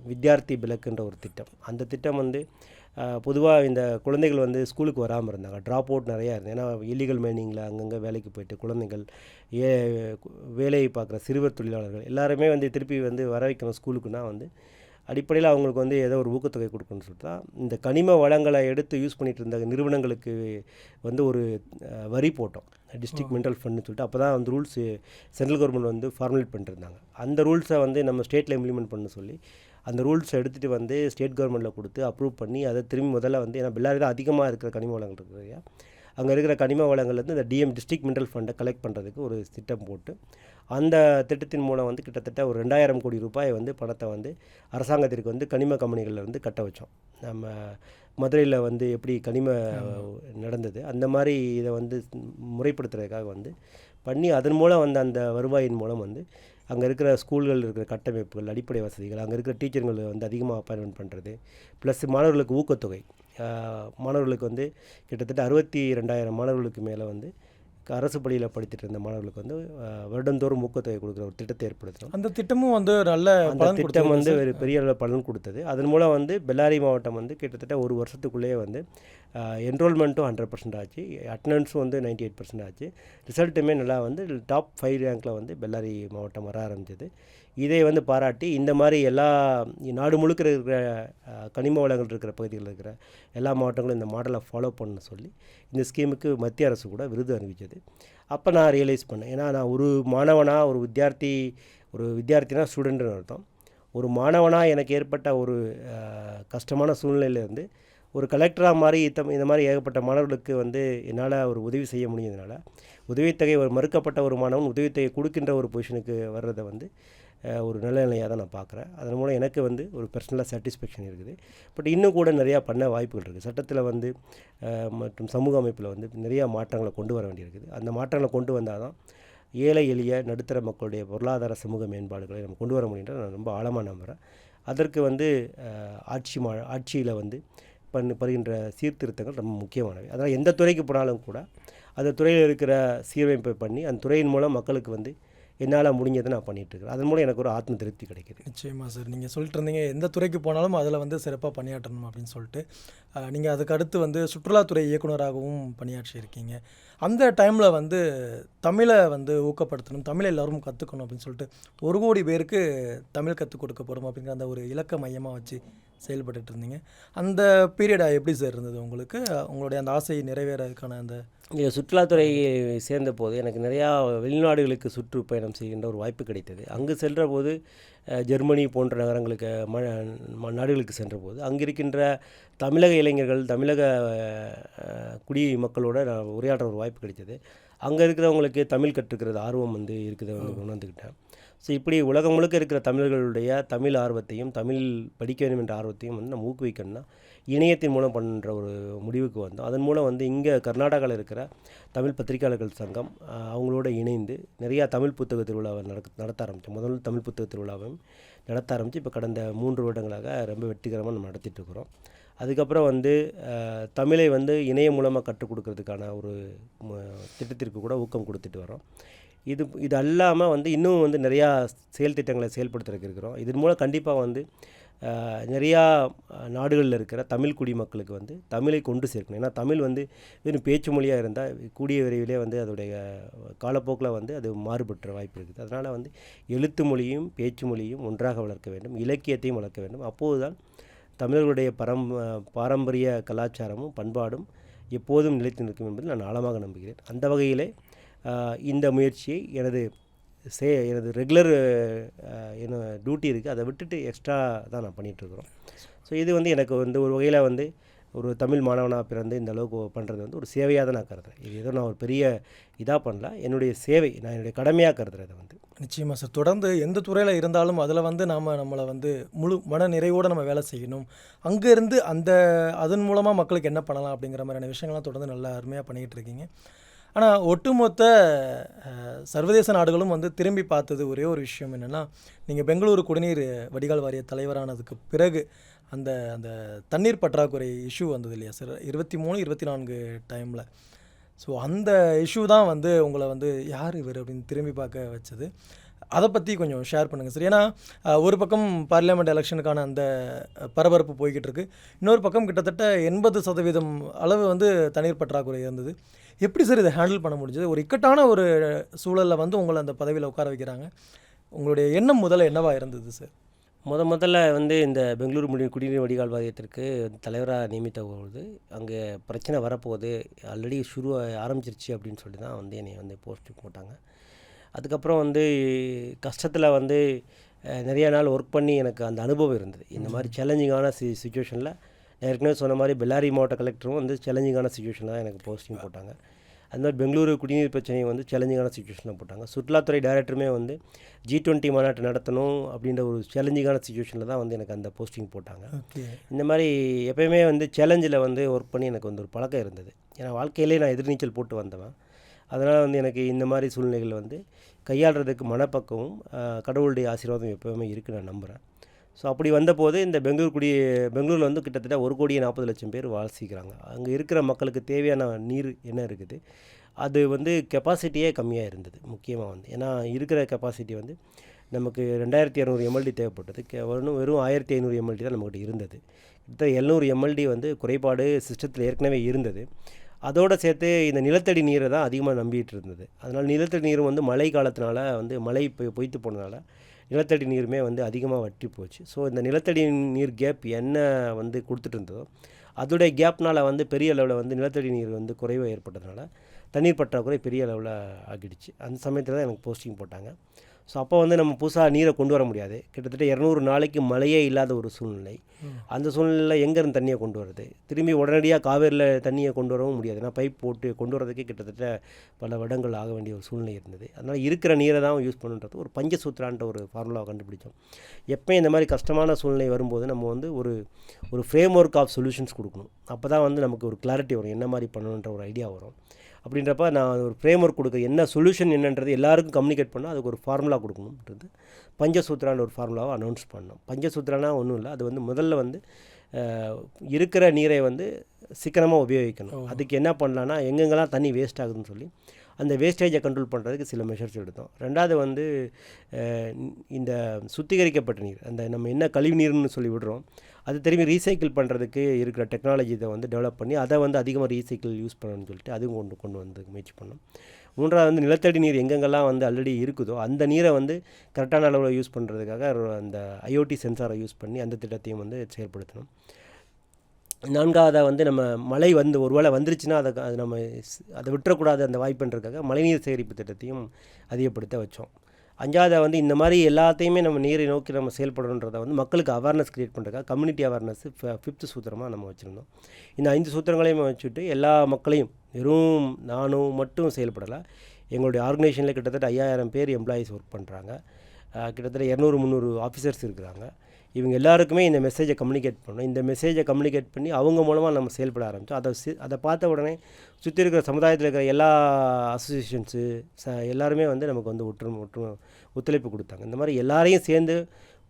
வித்யார்த்தி விலக்குன்ற ஒரு திட்டம். அந்த திட்டம் வந்து பொதுவாக இந்த குழந்தைகள் வந்து ஸ்கூலுக்கு வராமல் இருந்தாங்க. ட்ராப் அவுட் நிறையா இருந்தது. ஏன்னா இல்லீகல் மைனிங்கில் அங்கங்கே வேலைக்கு போயிட்டு குழந்தைகள், ஏ வேலையை பார்க்குற சிறுவர் தொழிலாளர்கள் எல்லாருமே வந்து திருப்பி வந்து வர வைக்கணும் ஸ்கூலுக்குன்னா வந்து அடிப்படையில் அவங்களுக்கு வந்து ஏதோ ஒரு ஊக்கத்தொகை கொடுக்கணும்னு சொல்லிட்டு தான் இந்த கனிம வளங்களை எடுத்து யூஸ் பண்ணிகிட்டு இருந்த நிறுவனங்களுக்கு வந்து ஒரு வரி போட்டோம். டிஸ்ட்ரிக்ட் மினரல் ஃபண்டுன்னு சொல்லிட்டு அப்போ தான் வந்து ரூல்ஸ் சென்ட்ரல் கவர்மெண்ட் வந்து ஃபார்முலேட் பண்ணிட்டுருந்தாங்க. அந்த ரூல்ஸை வந்து நம்ம ஸ்டேட்டில் இம்ப்ளிமெண்ட் பண்ண சொல்லி அந்த ரூல்ஸை எடுத்துகிட்டு வந்து ஸ்டேட் கவர்மெண்ட்டில் கொடுத்து அப்ரூவ் பண்ணி அதை திரும்பி முதல்ல வந்து ஏன்னா பெல்லாரி தான் அதிகமாக இருக்கிற கனிம வளங்கள் இருக்குது இல்லையா, அங்கே இருக்கிற கனிம வளங்கள்லேருந்து இந்த டிஸ்ட்ரிக்ட் மினரல் ஃபண்டை கலெக்ட் பண்ணுறதுக்கு ஒரு திட்டம் போட்டு அந்த திட்டத்தின் மூலம் வந்து கிட்டத்தட்ட ஒரு 2000 கோடி ரூபாய் வந்து பணத்தை வந்து அரசாங்கத்திற்கு வந்து கனிம கம்பெனிகளில் வந்து கட்ட வச்சோம். நம்ம மதுரையில் வந்து எப்படி கனிம நடந்தது அந்த மாதிரி இதை வந்து முறைப்படுத்துறதுக்காக வந்து பண்ணி அதன் மூலம் வந்து அந்த வருவாயின் மூலம் வந்து அங்கே இருக்கிற ஸ்கூல்கள் இருக்கிற கட்டமைப்புகள், அடிப்படை வசதிகள், அங்கே இருக்கிற டீச்சர்களை வந்து அதிகமாக அப்பாயின்மெண்ட் பண்ணுறது, ப்ளஸ் மாணவர்களுக்கு ஊக்கத்தொகை. மாணவர்களுக்கு வந்து கிட்டத்தட்ட 62,000 மாணவர்களுக்கு மேலே வந்து அரசு பள்ளியில் படித்துட்டு இருந்த மாணவர்களுக்கு வந்து வருடந்தோறும் ஊக்கத்தொகை கொடுக்குற ஒரு திட்டத்தை ஏற்படுத்தணும். அந்த திட்டமும் வந்து நல்ல அந்த திட்டம் வந்து ஒரு பெரிய அளவில் பலன் கொடுத்தது. அதன் மூலம் வந்து பெல்லாரி மாவட்டம் வந்து கிட்டத்தட்ட ஒரு வருஷத்துக்குள்ளேயே வந்து என்ரோல்மெண்ட்டும் 100% ஆச்சு, அட்டண்டன்ஸும் வந்து 98% ஆச்சு. ரிசல்ட்டுமே நல்லா வந்து டாப் 5 ரேங்க்கில் வந்து பெல்லாரி மாவட்டம் வர ஆரம்பிச்சது. இதை வந்து பாராட்டி இந்த மாதிரி எல்லா நாடு முழுக்க இருக்கிற கனிம வளங்கள் இருக்கிற பகுதிகளில் இருக்கிற எல்லா மாவட்டங்களும் இந்த மாடலை ஃபாலோ பண்ண சொல்லி இந்த ஸ்கீமுக்கு மத்திய அரசு கூட விருது அறிவித்தது. அப்போ நான் ரியலைஸ் பண்ணேன். ஏன்னா நான் ஒரு மாணவனாக ஒரு வித்தியார்த்தினா ஸ்டூடெண்ட்னு அர்த்தம். ஒரு மாணவனாக எனக்கு ஏற்பட்ட ஒரு கஷ்டமான சூழ்நிலையிலேருந்து ஒரு கலெக்டராக மாதிரி இந்த மாதிரி ஏகப்பட்ட மாணவர்களுக்கு வந்து என்னால் ஒரு உதவி செய்ய முடியுதுனால உதவித்தொகை ஒரு மறுக்கப்பட்ட ஒரு மாணவன் உதவித்தொகை கொடுக்கின்ற ஒரு பொசிஷனுக்கு வர்றதை வந்து ஒரு நல்ல நிலையாக தான் நான் பார்க்குறேன். அதன் மூலம் எனக்கு வந்து ஒரு பர்சனலாக சாட்டிஸ்ஃபேக்ஷன் இருக்குது. பட் இன்னும் கூட நிறையா பண்ண வாய்ப்புகள் இருக்குது. சட்டத்தில் வந்து மற்றும் சமூக அமைப்பில் வந்து நிறையா மாற்றங்களை கொண்டு வர வேண்டியிருக்குது. அந்த மாற்றங்களை கொண்டு வந்தால் தான் ஏழை எளிய நடுத்தர மக்களுடைய பொருளாதார சமூக மேம்பாடுகளை நம்ம கொண்டு வர முடியுன்ற நான் ரொம்ப ஆழமாக நம்புகிறேன். அதற்கு வந்து ஆட்சியில் வந்து படுகின்ற சீர்திருத்தங்கள் ரொம்ப முக்கியமானவை. அதனால் எந்த துறைக்கு போனாலும் கூட அந்த துறையில் இருக்கிற சீரமைப்பை பண்ணி அந்த துறையின் மூலம் மக்களுக்கு வந்து என்னால் முடிஞ்சதை நான் பண்ணிகிட்ருக்கிறேன். அதன் மூலம் எனக்கு ஒரு ஆத்ம திருப்தி கிடைக்கிது. நிச்சயமாக சார், நீங்கள் சொல்லிட்டு இருந்தீங்க எந்த துறைக்கு போனாலும் அதில் வந்து சிறப்பாக பணியாற்றணும் அப்படின்னு சொல்லிட்டு. நீங்கள் அதுக்கு அடுத்து வந்து சுற்றுலாத்துறை இயக்குனராகவும் பணியாற்றியிருக்கீங்க. அந்த டைமில் வந்து தமிழை வந்து ஊக்கப்படுத்தணும், தமிழை எல்லோரும் கற்றுக்கணும் அப்படின்னு சொல்லிட்டு 1 கோடி பேருக்கு தமிழ் கற்றுக் கொடுக்கப்படும் அப்படிங்கிற அந்த ஒரு இலக்க மையமாக வச்சு செயல்பட்டு இருந்தீங்க. அந்த பீரியடாக எப்படி சார் இருந்தது உங்களுக்கு? உங்களுடைய அந்த ஆசையை நிறைவேறதுக்கான அந்த சுற்றுலாத்துறை சேர்ந்த போது எனக்கு நிறையா வெளிநாடுகளுக்கு சுற்றுப்பயணம் செய்கின்ற ஒரு வாய்ப்பு கிடைத்தது. அங்கு சென்ற போது ஜெர்மனி போன்ற நகரங்களுக்கு நாடுகளுக்கு சென்ற போது அங்கே இருக்கின்ற தமிழக இளைஞர்கள், தமிழக குடி மக்களோட நான் உரையாடுற ஒரு வாய்ப்பு கிடைத்தது. அங்கே இருக்கிறவங்களுக்கு தமிழ் கற்றுக்கிறது ஆர்வம் வந்து இருக்கிறத வந்து உணர்ந்துக்கிட்டேன். ஸோ இப்படி உலகம் முழுக்க இருக்கிற தமிழர்களுடைய தமிழ் ஆர்வத்தையும் தமிழ் படிக்க வேண்டும் என்ற ஆர்வத்தையும் வந்து நம்ம ஊக்குவிக்கணும்னா இணையத்தின் மூலம் பண்ணுற ஒரு முடிவுக்கு வந்தோம். அதன் மூலம் வந்து இங்கே கர்நாடகாவில் இருக்கிற தமிழ் பத்திரிகையாளர்கள் சங்கம் அவங்களோட இணைந்து நிறையா தமிழ் புத்தக திருவிழாவை நடத்த ஆரம்பித்தோம். முதல் தமிழ் புத்தக திருவிழாவையும் நடத்த ஆரம்பித்து இப்போ கடந்த 3 வருடங்களாக ரொம்ப வெற்றிகரமாக நம்ம நடத்திட்டுருக்குறோம். அதுக்கப்புறம் வந்து தமிழை வந்து இணையம் மூலமாக கற்றுக் கொடுக்கறதுக்கான ஒரு திட்டத்திற்கு கூட ஊக்கம் கொடுத்துட்டு வரோம். இது அல்லாமல் வந்து இன்னும் வந்து நிறையா செயல் திட்டங்களை செயல்படுத்துறதுக்கு இருக்கிறோம். இதன் மூலம் கண்டிப்பாக வந்து நிறையா நாடுகளில் இருக்கிற தமிழ் குடிமக்களுக்கு வந்து தமிழை கொண்டு சேர்க்கணும். ஏன்னா தமிழ் வந்து வெறும் பேச்சு மொழியாக இருந்தால் கூடிய விரைவிலே வந்து அதோடைய காலப்போக்கில் வந்து அது மாறுபட்ட வாய்ப்பு இருக்குது. அதனால் வந்து எழுத்து மொழியும் பேச்சு மொழியும் ஒன்றாக வளர்க்க வேண்டும், இலக்கியத்தையும் வளர்க்க வேண்டும். அப்போது தான் தமிழர்களுடைய பாரம்பரிய கலாச்சாரமும் பண்பாடும் எப்போதும் நிலைத்து நிற்கும் என்பதில் நான் ஆழமாக நம்புகிறேன். அந்த வகையிலே இந்த முயற்சியை எனது எனது ரெகுலர் என்ன டியூட்டி இருக்குது, அதை விட்டுட்டு எக்ஸ்ட்ரா தான் நான் பண்ணிகிட்ருக்குறோம். ஸோ இது வந்து எனக்கு வந்து ஒரு வகையில் வந்து ஒரு தமிழ் மாணவனாக பிறந்து இந்த அளவுக்கு பண்ணுறது வந்து ஒரு சேவையாக தான் நான் கருதுறேன். இது ஏதோ நான் ஒரு பெரிய இதாக பண்ணல, என்னுடைய சேவை, நான் என்னுடைய கடமையாக கருதுறேன் இதை வந்து. நிச்சயமாக சார். தொடர்ந்து எந்த துறையில் இருந்தாலும் அதில் வந்து நம்மளை வந்து முழு மன நிறைவோடு நம்ம வேலை செய்யணும். அங்கேருந்து அதன் மூலமாக மக்களுக்கு என்ன பண்ணலாம் அப்படிங்கிற மாதிரியான விஷயங்கள்லாம் தொடர்ந்து நல்லா அருமையாக பண்ணிக்கிட்டு இருக்கீங்க. ஆனால் ஒட்டுமொத்த சர்வதேச நாடுகளும் வந்து திரும்பி பார்த்தது ஒரே ஒரு விஷயம் என்னென்னா, நீங்கள் பெங்களூரு குடிநீர் வடிகால் வாரிய தலைவரானதுக்கு பிறகு அந்த அந்த தண்ணீர் பற்றாக்குறை இஷ்யூ வந்தது இல்லையா சார், 23, 24 டைமில். ஸோ அந்த இஷ்யூ தான் வந்து உங்களை வந்து யார் இவர் அப்படின்னு திரும்பி பார்க்க வச்சது. அதை பற்றி கொஞ்சம் ஷேர் பண்ணுங்கள் சார். ஏன்னா ஒரு பக்கம் பார்லிமெண்ட் எலெக்ஷனுக்கான அந்த பரபரப்பு போய்கிட்டு இருக்கு, இன்னொரு பக்கம் கிட்டத்தட்ட 80% அளவு வந்து தண்ணீர் பற்றாக்குறை இருந்தது. எப்படி சார் இதை ஹேண்டில் பண்ண முடிஞ்சது? ஒரு இக்கட்டான ஒரு சூழலில் வந்து உங்களை அந்த பதவியில் உட்கார வைக்கிறாங்க. உங்களுடைய எண்ணம் முதல்ல என்னவாக இருந்தது சார்? முதல்ல வந்து இந்த பெங்களூரு குடிநீர் வடிகால் வாரியத்திற்கு தலைவராக நியமித்த பொழுது அங்கே பிரச்சனை வரப்போகுது, ஆல்ரெடி ஆரம்பிச்சிருச்சு அப்படின்னு சொல்லி தான் வந்து என்னை வந்து போஸ்டிங் போட்டாங்க. அதுக்கப்புறம் வந்து கஷ்டத்தில் வந்து நிறையா நாள் ஒர்க் பண்ணி எனக்கு அந்த அனுபவம் இருந்தது. இந்த மாதிரி சேலஞ்சிங்கான சுச்சுவேஷனில் ஏற்கனவே சொன்ன மாதிரி பெல்லாரி மாவட்ட கலெக்டரும் வந்து சேலஞ்சிங்கான சுச்சுவேஷனில் தான் எனக்கு போஸ்டிங் போட்டாங்க. அது மாதிரி பெங்களூரு குடிநீர் பிரச்சனையை வந்து சேலஞ்சிங்கான சுச்சுவேஷனில் போட்டாங்க. சுற்றுலாத்துறை டைரக்டருமே வந்து G20 மாநாட்டு நடத்தணும் அப்படின்ற ஒரு சேலஞ்சிங்கான சுச்சுவேஷனில் தான் வந்து எனக்கு அந்த போஸ்டிங் போட்டாங்க. இந்த மாதிரி எப்போயுமே வந்து சேலஞ்சில் வந்து ஒர்க் பண்ணி எனக்கு வந்து ஒரு பழக்கம் இருந்தது. ஏன்னா வாழ்க்கையிலே நான் எதிர்நீச்சல் போட்டு வந்தவன். அதனால் வந்து எனக்கு இந்த மாதிரி சூழ்நிலைகள் வந்து கையாளுறதுக்கு மனப்பக்கமும் கடவுளுடைய ஆசீர்வாதம் எப்போவுமே இருக்குது நான் நம்புகிறேன். ஸோ அப்படி வந்தபோது இந்த பெங்களூரில் வந்து கிட்டத்தட்ட 1,40,00,000 பேர் வாசிக்கிறாங்க. அங்கே இருக்கிற மக்களுக்கு தேவையான நீர் என்ன இருக்குது, அது வந்து கெப்பாசிட்டியே கம்மியாக இருந்தது முக்கியமாக வந்து. ஏன்னா இருக்கிற கெப்பாசிட்டி வந்து நமக்கு 2200 MLD தேவைப்பட்டது, வெறும் 1500 MLD தான் நம்மகிட்ட இருந்தது. கிட்டத்தட்ட 700 MLD வந்து குறைபாடு சிஸ்டத்தில் ஏற்கனவே இருந்தது. அதோடு சேர்த்து இந்த நிலத்தடி நீரை தான் அதிகமாக நம்பிட்டு இருந்தது. அதனால் நிலத்தடி நீரும் வந்து மழை காலத்தினால வந்து மழை பொய்த்து போனதுனால நிலத்தடி நீருமே வந்து அதிகமாக வற்றி போச்சு. ஸோ இந்த நிலத்தடி நீர் கேப் என்ன வந்து கொடுத்துட்டு இருந்ததோ அதோடைய கேப்னால் வந்து பெரிய அளவில் வந்து நிலத்தடி நீர் வந்து குறைவு ஏற்பட்டதுனால தண்ணீர் பற்றாக்குறை பெரிய அளவில் ஆகிடுச்சு. அந்த சமயத்தில் தான் எனக்கு போஸ்டிங் போட்டாங்க. ஸோ அப்போ வந்து நம்ம புதுசாக நீரை கொண்டு வர முடியாது. கிட்டத்தட்ட 200 நாளைக்கு மழையே இல்லாத ஒரு சூழ்நிலை. அந்த சூழ்நிலையில் எங்கேருந்து தண்ணியை கொண்டு வரது? திரும்பி உடனடியாக காவேரியில் தண்ணியை கொண்டு வரவும் முடியாது. ஏன்னா பைப் போட்டு கொண்டு வரதுக்கே கிட்டத்தட்ட பல வருடங்கள் ஆக வேண்டிய ஒரு சூழ்நிலை இருந்தது. அதனால் இருக்கிற நீரை தான் யூஸ் பண்ணுன்றது ஒரு பஞ்சசூத்திரான்ற ஒரு ஃபார்முலாவை கண்டுபிடிச்சோம். எப்போயும் இந்த மாதிரி கஷ்டமான சூழ்நிலை வரும்போது நம்ம வந்து ஒரு ஃப்ரேம் ஒர்க் ஆஃப் சொல்யூஷன்ஸ் கொடுக்கணும். அப்போ தான் வந்து நமக்கு ஒரு கிளாரிட்டி வரும், என்ன மாதிரி பண்ணணுன்ற ஒரு ஐடியா வரும். அப்படின்றப்ப நான் ஒரு ஃப்ரேம் ஒர்க் கொடுக்க என்ன சொல்யூஷன் என்னன்றது எல்லாருக்கும் கம்யூனிகேட் பண்ணால் அதுக்கு ஒரு ஃபார்முலா கொடுக்கணுன்றது பஞ்சசூத்திரான ஒரு ஃபார்முலாவை அனௌன்ஸ் பண்ணோம். பஞ்சசூத்திரானா ஒன்றும் இல்லை, அது வந்து முதல்ல வந்து இருக்கிற நீரை வந்து சிக்கனமாக உபயோகிக்கணும். அதுக்கு என்ன பண்ணலான்னா எங்கெங்கெல்லாம் தண்ணி வேஸ்ட் ஆகுதுன்னு சொல்லி அந்த வேஸ்டேஜை கண்ட்ரோல் பண்ணுறதுக்கு சில மெஷர்ஸ் எடுத்தோம். ரெண்டாவது வந்து இந்த சுத்திகரிக்கப்பட்ட நீர், அந்த நம்ம என்ன கழிவு நீர்னு சொல்லி விடுறோம் அது திரும்பி ரீசைக்கிள் பண்ணுறதுக்கு இருக்கிற டெக்னாலஜி இதை வந்து டெவலப் பண்ணி அதை வந்து அதிகமாக ரீசைக்கிள் யூஸ் பண்ணணும்னு சொல்லிட்டு அதுவும் கொண்டு வந்து முயற்சி பண்ணோம். மூன்றாவது வந்து நிலத்தடி நீர் எங்கெங்கெல்லாம் வந்து ஆல்ரெடி இருக்குதோ அந்த நீரை வந்து கரெக்டான அளவில் யூஸ் பண்ணுறதுக்காக அந்த IoT சென்சாரை யூஸ் பண்ணி அந்த திட்டத்தையும் வந்து செயல்படுத்தணும். நான்காவதாக வந்து நம்ம மழை வந்து ஒரு வேளை வந்துருச்சுன்னா அதை நம்ம அதை விட்டுறக்கூடாது அந்த வாய்ப்புன்றதுக்காக மழைநீர் சேகரிப்பு திட்டத்தையும் அதிகப்படுத்த வச்சோம். அஞ்சாவதாக வந்து இந்த மாதிரி எல்லாத்தையுமே நம்ம நீரை நோக்கி நம்ம செயல்படணுன்றதை வந்து மக்களுக்கு அவேர்னஸ் க்ரியேட் பண்ணுறதுக்காக கம்யூனிட்டி அவேர்னஸ் 5th சூத்திரமாக நம்ம வச்சுருந்தோம். இந்த 5 சூத்திரங்களையும் வச்சுட்டு எல்லா மக்களையும் வெறும் நானும் மட்டும் செயல்படலை. எங்களுடைய ஆர்கனைசேஷனில் கிட்டத்தட்ட 5000 பேர் எம்ப்ளாயீஸ் ஒர்க் பண்ணுறாங்க. கிட்டத்தட்ட 200-300 ஆஃபீஸர்ஸ் இருக்கிறாங்க. இவங்க எல்லாருக்குமே இந்த மெசேஜை கம்யூனிகேட் பண்ணணும். இந்த மெசேஜை கம்யூனிகேட் பண்ணி அவங்க மூலமாக நம்ம செயல்பட ஆரம்பித்தோம். அதை பார்த்த உடனே சுற்றி இருக்கிற சமுதாயத்தில் இருக்கிற எல்லா அசோசியேஷன்ஸு எல்லாருமே வந்து நமக்கு வந்து ஒத்துழைப்பு கொடுத்தாங்க. இந்த மாதிரி எல்லாரையும் சேர்ந்து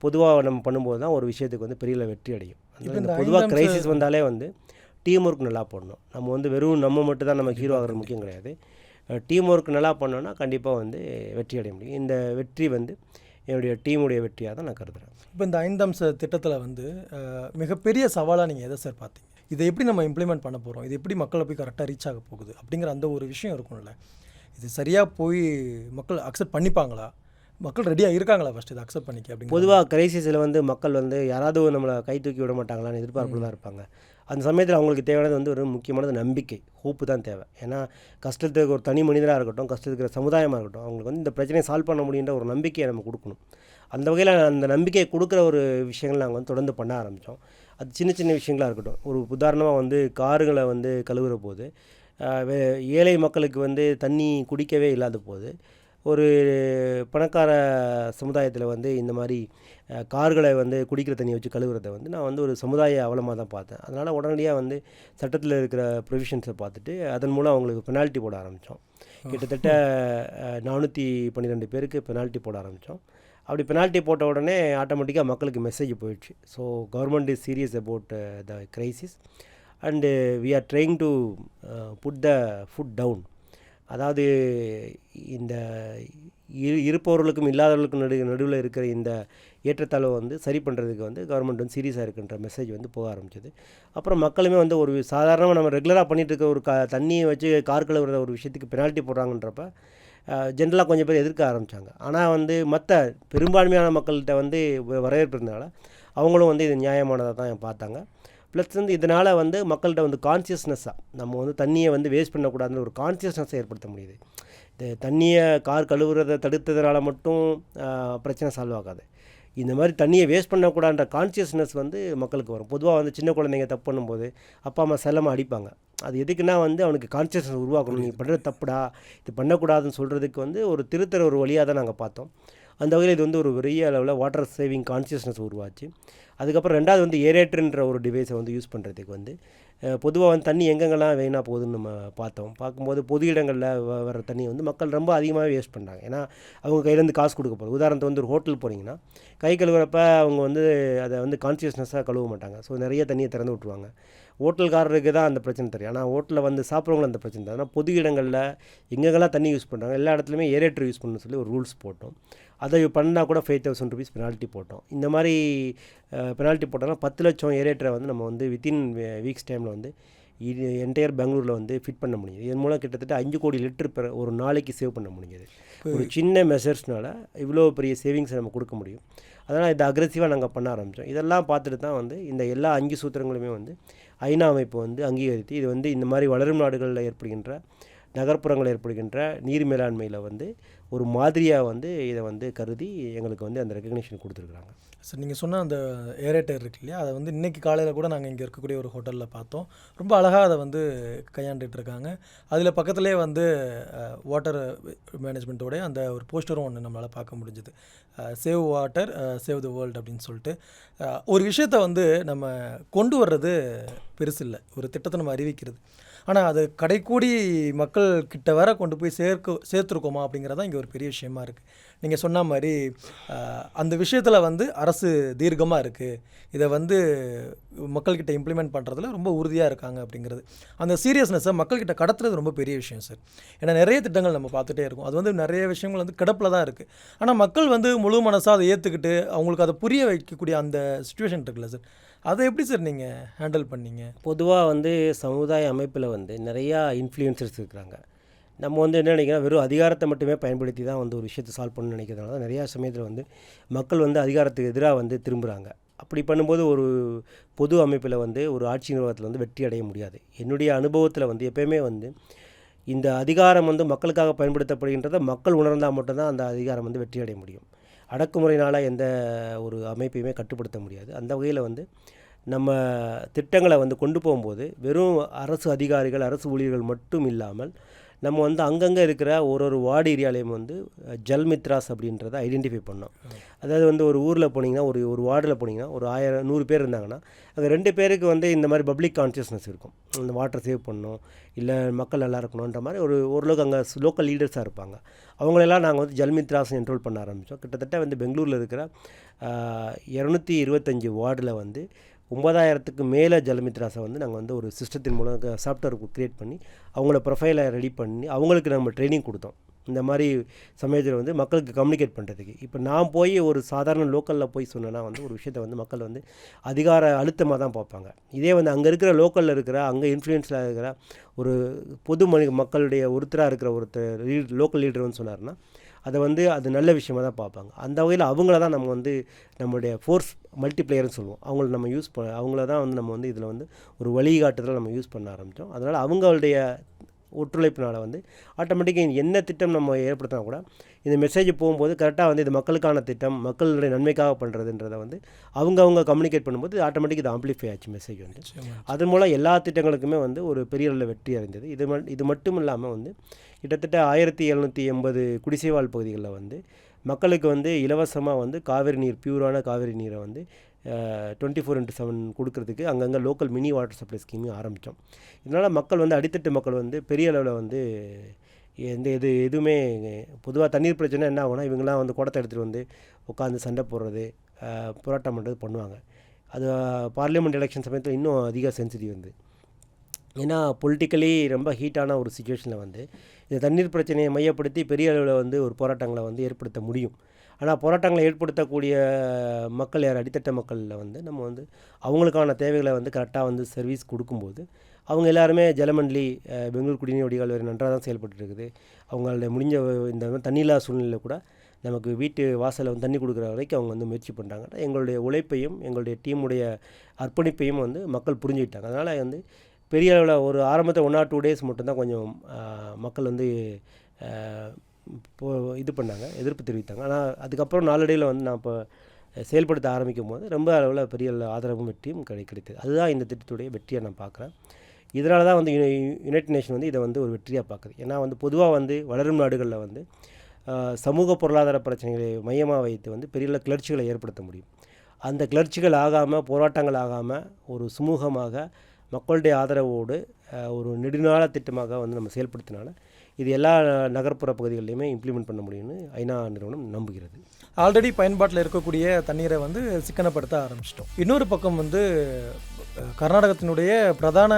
பொதுவாக நம்ம பண்ணும்போது தான் ஒரு விஷயத்துக்கு வந்து பெரிய வெற்றி அடையும். அந்த பொதுவாக கிரைசிஸ் வந்தாலே வந்து டீம் ஒர்க் நல்லா பண்ணணும். நம்ம வந்து வெறும் நம்ம மட்டும் தான் நம்ம ஹீரோ ஆகிறது முக்கியம் கிடையாது. டீம் ஒர்க் நல்லா பண்ணோன்னா கண்டிப்பாக வந்து வெற்றி அடைய முடியும். இந்த வெற்றி வந்து என்னுடைய டீமுடைய வெற்றியாக தான் நான் கருதுகிறேன். இப்போ இந்த 5 அம்ச திட்டத்தில் வந்து மிகப்பெரிய சவாலாக நீங்கள் எதை சார் பார்த்தீங்க? இதை எப்படி நம்ம இம்ப்ளிமெண்ட் பண்ண போகிறோம், இது எப்படி மக்களை போய் கரெக்டாக ரீச் ஆக போகுது அப்படிங்கிற அந்த ஒரு விஷயம் இருக்கும்ல, இது சரியாக போய் மக்கள் அக்செப்ட் பண்ணிப்பாங்களா, மக்கள் ரெடியாக இருக்காங்களா ஃபஸ்ட்டு இதை அக்செப்ட் பண்ணிக்க அப்படிங்கிற? பொதுவாக கிரைசிஸில் வந்து மக்கள் வந்து யாராவது நம்மளை கை தூக்கி விட மாட்டாங்களான்னு எதிர்பார்ப்பில் தான் இருப்பாங்க. அந்த சமயத்தில் அவங்களுக்கு தேவையானது வந்து ஒரு முக்கியமானது நம்பிக்கை, ஹோப்பு தான் தேவை. ஏன்னா கஷ்டத்துக்கு ஒரு தனி மனிதராக இருக்கட்டும், கஷ்டத்துக்கு இருக்கிற சமுதாயமாக இருக்கட்டும், அவங்களுக்கு வந்து இந்த பிரச்சனையை சால்வ் பண்ண முடியுன்ற ஒரு நம்பிக்கையை நம்ம கொடுக்கணும். அந்த வகையில் அந்த நம்பிக்கையை கொடுக்குற ஒரு விஷயங்கள் நாங்கள் வந்து தொடர்ந்து பண்ண ஆரம்பித்தோம். அது சின்ன சின்ன விஷயங்களாக இருக்கட்டும். ஒரு உதாரணமாக வந்து காருங்களை வந்து கழுவுற போது ஏழை மக்களுக்கு வந்து தண்ணி குடிக்கவே இல்லாத போது ஒரு பணக்கார சமுதாயத்தில் வந்து இந்த மாதிரி கார்களை வந்து குடிக்கிற தண்ணியை வச்சு கழுவுறதை வந்து நான் வந்து ஒரு சமுதாய அவலமாக தான் பார்த்தேன். அதனால் உடனடியாக வந்து சட்டத்தில் இருக்கிற ப்ரொவிஷன்ஸை பார்த்துட்டு அதன் மூலம் அவங்களுக்கு பெனால்ட்டி போட ஆரம்பித்தோம். கிட்டத்தட்ட 412 பேருக்கு பெனால்ட்டி போட ஆரம்பித்தோம். அப்படி பெனால்ட்டி போட்ட உடனே ஆட்டோமேட்டிக்காக மக்களுக்கு மெசேஜ் போயிடுச்சு. So government is serious about the crisis and we are trying to put the foot down. அதாவது இந்த இருப்பவர்களுக்கும் இல்லாதவர்களுக்கும் நடுவில் இருக்கிற இந்த ஏற்றத்தாழ்வை வந்து சரி பண்ணுறதுக்கு வந்து கவர்மெண்ட் வந்து சீரியஸாக இருக்குன்ற மெசேஜ் வந்து போக ஆரம்பிச்சது. அப்புறம் மக்களுமே வந்து ஒரு சாதாரணமாக நம்ம ரெகுலராக பண்ணிகிட்டு இருக்க ஒரு தண்ணியை வச்சு கார் கழுவுற ஒரு விஷயத்துக்கு பெனால்ட்டி போடுறாங்கன்றப்ப ஜென்ரலாக கொஞ்சம் பேர் எதிர்க்க ஆரம்பித்தாங்க. ஆனால் வந்து மற்ற பெரும்பான்மையான மக்கள்கிட்ட வந்து வரவேற்பு இருந்தனால அவங்களும் வந்து இது நியாயமானதாக தான் பார்த்தாங்க. ப்ளஸ் வந்து இதனால் வந்து மக்கள்கிட்ட வந்து கான்சியஸ்னஸ்ஸாக நம்ம வந்து தண்ணியை வந்து வேஸ்ட் பண்ணக்கூடாதுன்னு ஒரு கான்சியஸ்னஸை ஏற்படுத்த முடியுது. இந்த தண்ணியை கார் கழுவுறதை தடுத்ததுனால மட்டும் பிரச்சனை சால்வ் ஆகாது. இந்த மாதிரி தண்ணியை வேஸ்ட் பண்ணக்கூடாதுன்ற கான்சியஸ்னஸ் வந்து மக்களுக்கு வரும். பொதுவாக வந்து சின்ன குழந்தைங்க தப்பு பண்ணும்போது அப்பா அம்மா செல்லமாக அடிப்பாங்க. அது எதுக்குன்னா வந்து அவனுக்கு கான்சியஸ்னஸ் உருவாக்கணும். நீ பண்ணுறது தப்புடா, இது பண்ணக்கூடாதுன்னு சொல்கிறதுக்கு வந்து ஒரு திருத்தர ஒரு வழியாக தான் நாங்கள் பார்த்தோம். அந்த வகையில் இது வந்து ஒரு பெரிய அளவில் வாட்டர் சேவிங் கான்சியஸ்னஸ் உருவாச்சு. அதுக்கப்புறம் ரெண்டாவது வந்து ஏரேட்டர்ன்ற ஒரு டிவைஸை வந்து யூஸ் பண்ணுறதுக்கு வந்து பொதுவாக வந்து தண்ணி எங்கெங்கெல்லாம் வீணாக போகுதுன்னு நம்ம பார்க்கும்போது பொது இடங்களில் வர தண்ணி வந்து மக்கள் ரொம்ப அதிகமாகவே வேஸ்ட் பண்ணுறாங்க. ஏன்னா அவங்க கையிலேருந்து காசு கொடுக்க போகுது. உதாரணத்துக்கு வந்து ஒரு ஹோட்டல் போனீங்கன்னா கை கழுவுறப்ப அவங்க வந்து அதை வந்து கான்சியஸ்னஸாக கழுவ மாட்டாங்க. ஸோ நிறைய தண்ணியை திறந்து விட்ருவாங்க. ஹோட்டல்காரருக்கு தான் அந்த பிரச்சனை தெரியும். ஆனால் ஹோட்டலில் வந்து சாப்பிட்றவங்களும் அந்த பிரச்சனை தான். ஆனால் பொது இடங்களில் எங்கெங்கெல்லாம் தண்ணி யூஸ் பண்ணுறாங்க எல்லா இடத்துலையுமே ஏரேட்டர் யூஸ் பண்ணணும்னு சொல்லி ஒரு ரூல்ஸ் போட்டோம். அதை பண்ணால் கூட 5,000 rupees பெனால்ட்டி போட்டோம். இந்த மாதிரி பெனால்ட்டி போட்டோம்னா 10 லட்சம் ஏரேட்டரை வந்து நம்ம வந்து வித்தின் வீக்ஸ் டைமில் வந்து இது என்டையர் பெங்களூரில் வந்து ஃபிட் பண்ண முடியுது. இதன் மூலம் கிட்டத்தட்ட 5 கோடி லிட்டர் ஒரு நாளைக்கு சேவ் பண்ண முடியுது. ஒரு சின்ன மெஷர்ஸ்னால இவ்வளோ பெரிய சேவிங்ஸை நம்ம கொடுக்க முடியும். அதனால் இதை அக்ரெசிவாக நாங்கள் பண்ண ஆரம்பித்தோம். இதெல்லாம் பார்த்துட்டு தான் வந்து இந்த எல்லா 5 சூத்திரங்களுமே வந்து ஐநா அமைப்பு வந்து அங்கீகரித்து இது வந்து இந்த மாதிரி வளரும் நாடுகளில் ஏற்படுகின்ற நகர்ப்புறங்களில் ஏற்படுகின்ற நீர் மேலாண்மையில் வந்து ஒரு மாதிரியாக வந்து இதை வந்து கருதி எங்களுக்கு வந்து அந்த ரெகக்னிஷன் கொடுத்துருக்குறாங்க. சார் நீங்கள் சொன்ன அந்த ஏரேட்டர் இருக்கு இல்லையா, அதை வந்து இன்றைக்கி காலையில் கூட நாங்கள் இங்கே இருக்கக்கூடிய ஒரு ஹோட்டலில் பார்த்தோம். ரொம்ப அழகாக அதை வந்து கையாண்டுட்டு இருக்காங்க. அதில் பக்கத்துலேயே வந்து வாட்டர் மேனேஜ்மெண்ட்டோடைய அந்த ஒரு போஸ்டரும் ஒன்று நம்மளால் பார்க்க முடிஞ்சுது. Save water save the world அப்படின்னு சொல்லிட்டு ஒரு விஷயத்தை வந்து நம்ம கொண்டு வர்றது பெருசு இல்லை, ஒரு திட்டத்தை நம்ம அறிவிக்கிறது. ஆனால் அது கடைக்கூடி மக்கள் கிட்ட வர கொண்டு போய் சேர்த்துருக்கோமா அப்படிங்கிறதான் இங்கே ஒரு பெரிய விஷயமா இருக்குது. நீங்கள் சொன்ன மாதிரி அந்த விஷயத்தில் வந்து அரசு தீர்க்கமாக இருக்குது. இதை வந்து மக்கள்கிட்ட இம்ப்ளிமெண்ட் பண்ணுறதுல ரொம்ப உறுதியாக இருக்காங்க அப்படிங்கிறது, அந்த சீரியஸ்னஸை மக்கள்கிட்ட கடத்துறது ரொம்ப பெரிய விஷயம் சார். ஏன்னா நிறைய திட்டங்கள் நம்ம பார்த்துட்டே இருக்கோம். அது வந்து நிறைய விஷயங்கள் வந்து கிடப்பில் தான் இருக்குது. ஆனால் மக்கள் வந்து முழு மனசாக அதை ஏற்றுக்கிட்டு அவங்களுக்கு அதை புரிய வைக்கக்கூடிய அந்த சுச்சுவேஷன் இருக்குல்ல சார், அதை எப்படி சார் நீங்கள் ஹேண்டில் பண்ணீங்க? பொதுவாக வந்து சமுதாய அமைப்பில் வந்து நிறையா இன்ஃப்ளூயன்சர்ஸ் இருக்கிறாங்க. நம்ம வந்து என்ன நினைக்கிறோம், வெறும் அதிகாரத்தை மட்டுமே பயன்படுத்தி தான் வந்து ஒரு விஷயத்தை சால்வ் பண்ணணும்னு நினைக்கிறதுனால தான் நிறையா சமயத்தில் வந்து மக்கள் வந்து அதிகாரத்துக்கு எதிராக வந்து திரும்புகிறாங்க. அப்படி பண்ணும்போது ஒரு பொது அமைப்பில் வந்து ஒரு ஆட்சி நிர்வாகத்தில் வந்து வெற்றி அடைய முடியாது. என்னுடைய அனுபவத்தில் வந்து எப்போயுமே வந்து இந்த அதிகாரம் வந்து மக்களுக்காக பயன்படுத்தப்படுகின்றதை மக்கள் உணர்ந்தால் மட்டும்தான் அந்த அதிகாரம் வந்து வெற்றி அடைய முடியும். அடக்குமுறையினால் எந்த ஒரு அமைப்பையுமே கட்டுப்படுத்த முடியாது. அந்த வகையில் வந்து நம்ம திட்டங்களை வந்து கொண்டு போகும்போது வெறும் அரசு அதிகாரிகள் அரசு ஊழியர்கள் மட்டும் இல்லாமல் நம்ம வந்து அங்கங்கே இருக்கிற ஒரு வார்டு ஏரியாலையும் வந்து ஜல்மித்ராஸ் அப்படின்றத ஐடென்டிஃபை பண்ணோம். அதாவது வந்து ஒரு ஊரில் போனீங்கன்னா ஒரு வார்டில் போனீங்கன்னா ஒரு 100 பேர் இருந்தாங்கன்னா அங்கே 2 பேருக்கு வந்து இந்த மாதிரி பப்ளிக் கான்சியஸ்னஸ் இருக்கும். இந்த வாட்டர் சேவ் பண்ணணும், இல்லை மக்கள் நல்லா இருக்கணுன்ற மாதிரி ஓரளவுக்கு அங்கே லோக்கல் லீடர்ஸாக இருப்பாங்க. அவங்களெல்லாம் நாங்கள் வந்து ஜல்மித்ராஸ் என்ரோல் பண்ண ஆரம்பித்தோம். கிட்டத்தட்ட வந்து பெங்களூரில் இருக்கிற 225 வார்டில் வந்து 9,000க்கு மேலே ஜலமித்ராஸை வந்து நாங்கள் வந்து ஒரு சிஸ்டத்தின் மூலம் சாஃப்ட்வேர் க்ரியேட் பண்ணி அவங்கள ப்ரொஃபைலை ரெடி பண்ணி அவங்களுக்கு நம்ம ட்ரைனிங் கொடுத்தோம். இந்த மாதிரி சமயத்தில் வந்து மக்களுக்கு கம்யூனிகேட் பண்ணுறதுக்கு. இப்போ நான் போய் ஒரு சாதாரண லோக்கலில் போய் சொன்னேன்னா வந்து ஒரு விஷயத்தை வந்து மக்கள் வந்து அதிகார அழுத்தமாக தான் பார்ப்பாங்க. இதே வந்து அங்கே இருக்கிற லோக்கலில் இருக்கிற அங்கே இன்ஃப்ளூயன்ஸில் இருக்கிற ஒரு பொது மக்களுடைய ஒருத்தராக இருக்கிற லோக்கல் லீடர் வந்து சொன்னார்னா அதை வந்து அது நல்ல விஷயமாக தான் பார்ப்பாங்க. அந்த வகையில் அவங்கள தான் நம்ம வந்து நம்மளுடைய ஃபோர்ஸ் மல்டிப்ளேயர்னு சொல்லுவோம். அவங்கள நம்ம அவங்கள தான் வந்து நம்ம வந்து இதில் வந்து ஒரு வழிகாட்டுதலை நம்ம யூஸ் பண்ண ஆரம்பித்தோம். அதனால் அவங்களுடைய ஒத்துழைப்பினால் வந்து ஆட்டோமேட்டிக்காக என்ன திட்டம் நம்ம ஏற்படுத்தினா கூட இந்த மெசேஜ் போகும்போது கரெக்டாக வந்து இது மக்களுக்கான திட்டம், மக்களுடைய நன்மைக்காக பண்ணுறதுன்றதை வந்து அவங்க கம்யூனிகேட் பண்ணும்போது ஆட்டோமேட்டிக் இது ஆம்ப்ளிஃபை ஆச்சு மெசேஜ் வந்து. அதன் மூலம் எல்லா திட்டங்களுக்குமே வந்து ஒரு பெரிய அளவில் வெற்றி அடைந்தது. இது மட்டும் இல்லாமல் வந்து கிட்டத்தட்ட 1780 குடிசைவாழ் பகுதிகளில் வந்து மக்களுக்கு வந்து இலவசமாக வந்து காவிரி நீர், பியூரான காவிரி நீரை வந்து 24x7 கொடுக்கறதுக்கு அங்கங்கே லோக்கல் மினி வாட்டர் சப்ளை ஸ்கீமையும் ஆரம்பித்தோம். இதனால் மக்கள் வந்து அடித்தட்டு மக்கள் வந்து பெரிய அளவில் வந்து எதுவுமே பொதுவாக தண்ணீர் பிரச்சனை என்ன ஆகும்னா, இவங்கெல்லாம் வந்து குடத்தை எடுத்துகிட்டு வந்து உட்காந்து சண்டை போடுறது, போராட்டம் பண்ணுறது பண்ணுவாங்க. அது பார்லிமெண்ட் எலெக்ஷன் சமயத்தில் இன்னும் அதிக சென்சிட்டிவ் வந்து, ஏன்னா பொலிட்டிக்கலி ரொம்ப ஹீட்டான ஒரு சுச்சுவேஷனில் வந்து இந்த தண்ணீர் பிரச்சனையை மையப்படுத்தி பெரிய அளவில் வந்து ஒரு போராட்டங்களை வந்து ஏற்படுத்த முடியும். ஆனால் போராட்டங்களை ஏற்படுத்தக்கூடிய மக்கள் யார், அடித்தட்ட மக்களில் வந்து நம்ம வந்து அவங்களுக்கான தேவைகளை வந்து கரெக்டாக வந்து சர்வீஸ் கொடுக்கும்போது அவங்க எல்லாருமே ஜலமண்டலி, பெங்களூர் குடிநீர் வடிகால் வரை நன்றாக தான் செயல்பட்டு இருக்குது. அவங்கள முடிஞ்ச இந்த தண்ணியில்லா சூழ்நிலையில் கூட நமக்கு வீட்டு வாசலில் வந்து தண்ணி கொடுக்குற வரைக்கும் அவங்க வந்து முயற்சி பண்ணுறாங்க. எங்களுடைய உழைப்பையும் எங்களுடைய டீமுடைய அர்ப்பணிப்பையும் வந்து மக்கள் புரிஞ்சுக்கிட்டாங்க. அதனால் வந்து பெரிய அளவில் ஒரு ஆரம்பத்தில் 1 or 2 days மட்டும்தான் கொஞ்சம் மக்கள் வந்து இது பண்ணாங்க, எதிர்ப்பு தெரிவித்தாங்க. ஆனால் அதுக்கப்புறம் நாளடைவில் வந்து நான் இப்போ செயல்படுத்த ஆரம்பிக்கும் போது ரொம்ப அளவில் பெரிய ஆதரவும் வெற்றியும் கிடைத்தது. அதுதான் இந்த திட்டத்துடைய வெற்றியை நான் பார்க்குறேன். இதனால தான் வந்து யுனைடெட் நேஷன் வந்து இதை வந்து ஒரு வெற்றியாக பார்க்குது. ஏன்னா வந்து பொதுவாக வந்து வளரும் நாடுகளில் வந்து சமூக பொருளாதார பிரச்சனைகளை மையமாக வைத்து வந்து பெரிய கிளர்ச்சிகளை ஏற்படுத்த முடியும். அந்த கிளர்ச்சிகள் ஆகாமல், போராட்டங்கள் ஆகாமல் ஒரு சுமூகமாக மக்களுடைய ஆதரவோடு ஒரு நெடுநாள திட்டமாக வந்து நம்ம செயல்படுத்தினால இது எல்லா நகர்ப்புற பகுதிகளிலையுமே இம்ப்ளிமெண்ட் பண்ண முடியும்னு ஐநா நிறுவனம் நம்புகிறது. ஆல்ரெடி பயன்பாட்டில் இருக்கக்கூடிய தண்ணீரை வந்து சிக்கனப்படுத்த ஆரம்பிச்சிட்டோம். இன்னொரு பக்கம் வந்து கர்நாடகத்தினுடைய பிரதான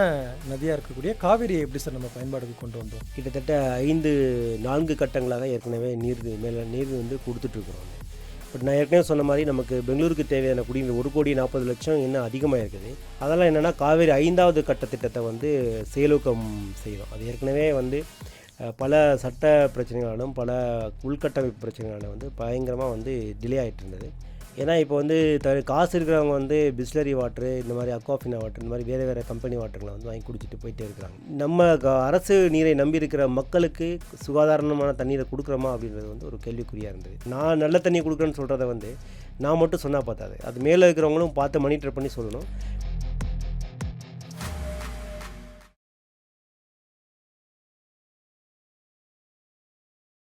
நதியாக இருக்கக்கூடிய காவிரியை எப்படி சார் நம்ம பயன்பாடுக்கு கொண்டு வந்தோம்? கிட்டத்தட்ட 4 கட்டங்களாக ஏற்கனவே நீர் வந்து கொடுத்துட்ருக்குறோம். பட் நான் ஏற்கனவே சொன்ன மாதிரி நமக்கு பெங்களூருக்கு தேவையான குடிநீர் 1,40,00,000 இன்னும் அதிகமாக இருக்குது. அதெல்லாம் என்னென்னா காவேரி 5வது கட்ட திட்டத்தை வந்து செயலூக்கம் செய்கிறோம். அது ஏற்கனவே வந்து பல சட்ட பிரச்சனைகளாலும் பல உள்கட்டமைப்பு பிரச்சனைகளாலும் வந்து பயங்கரமாக வந்து டிலே ஆகிட்டு இருந்தது. ஏன்னா இப்போ வந்து காசு இருக்கிறவங்க வந்து பிஸ்லரி வாட்ரு, இந்த மாதிரி அக்வாஃபினா வாட்டர், இந்த மாதிரி வேறு கம்பெனி வாட்டர்களை வந்து வாங்கி குடிச்சிட்டு போயிட்டே இருக்கிறாங்க. நம்ம அரசு நீரை நம்பி இருக்கிற மக்களுக்கு சுகாதாரமான தண்ணீரை கொடுக்குறோமா அப்படின்றது வந்து ஒரு கேள்விக்குறியாக இருந்தது. நான் நல்ல தண்ணி கொடுக்குறேன்னு சொல்கிறத வந்து நான் மட்டும் சொன்னால் பார்த்தாது, அது மேலே இருக்கிறவங்களும் பார்த்து மானிட்டர் பண்ணி சொல்லணும்.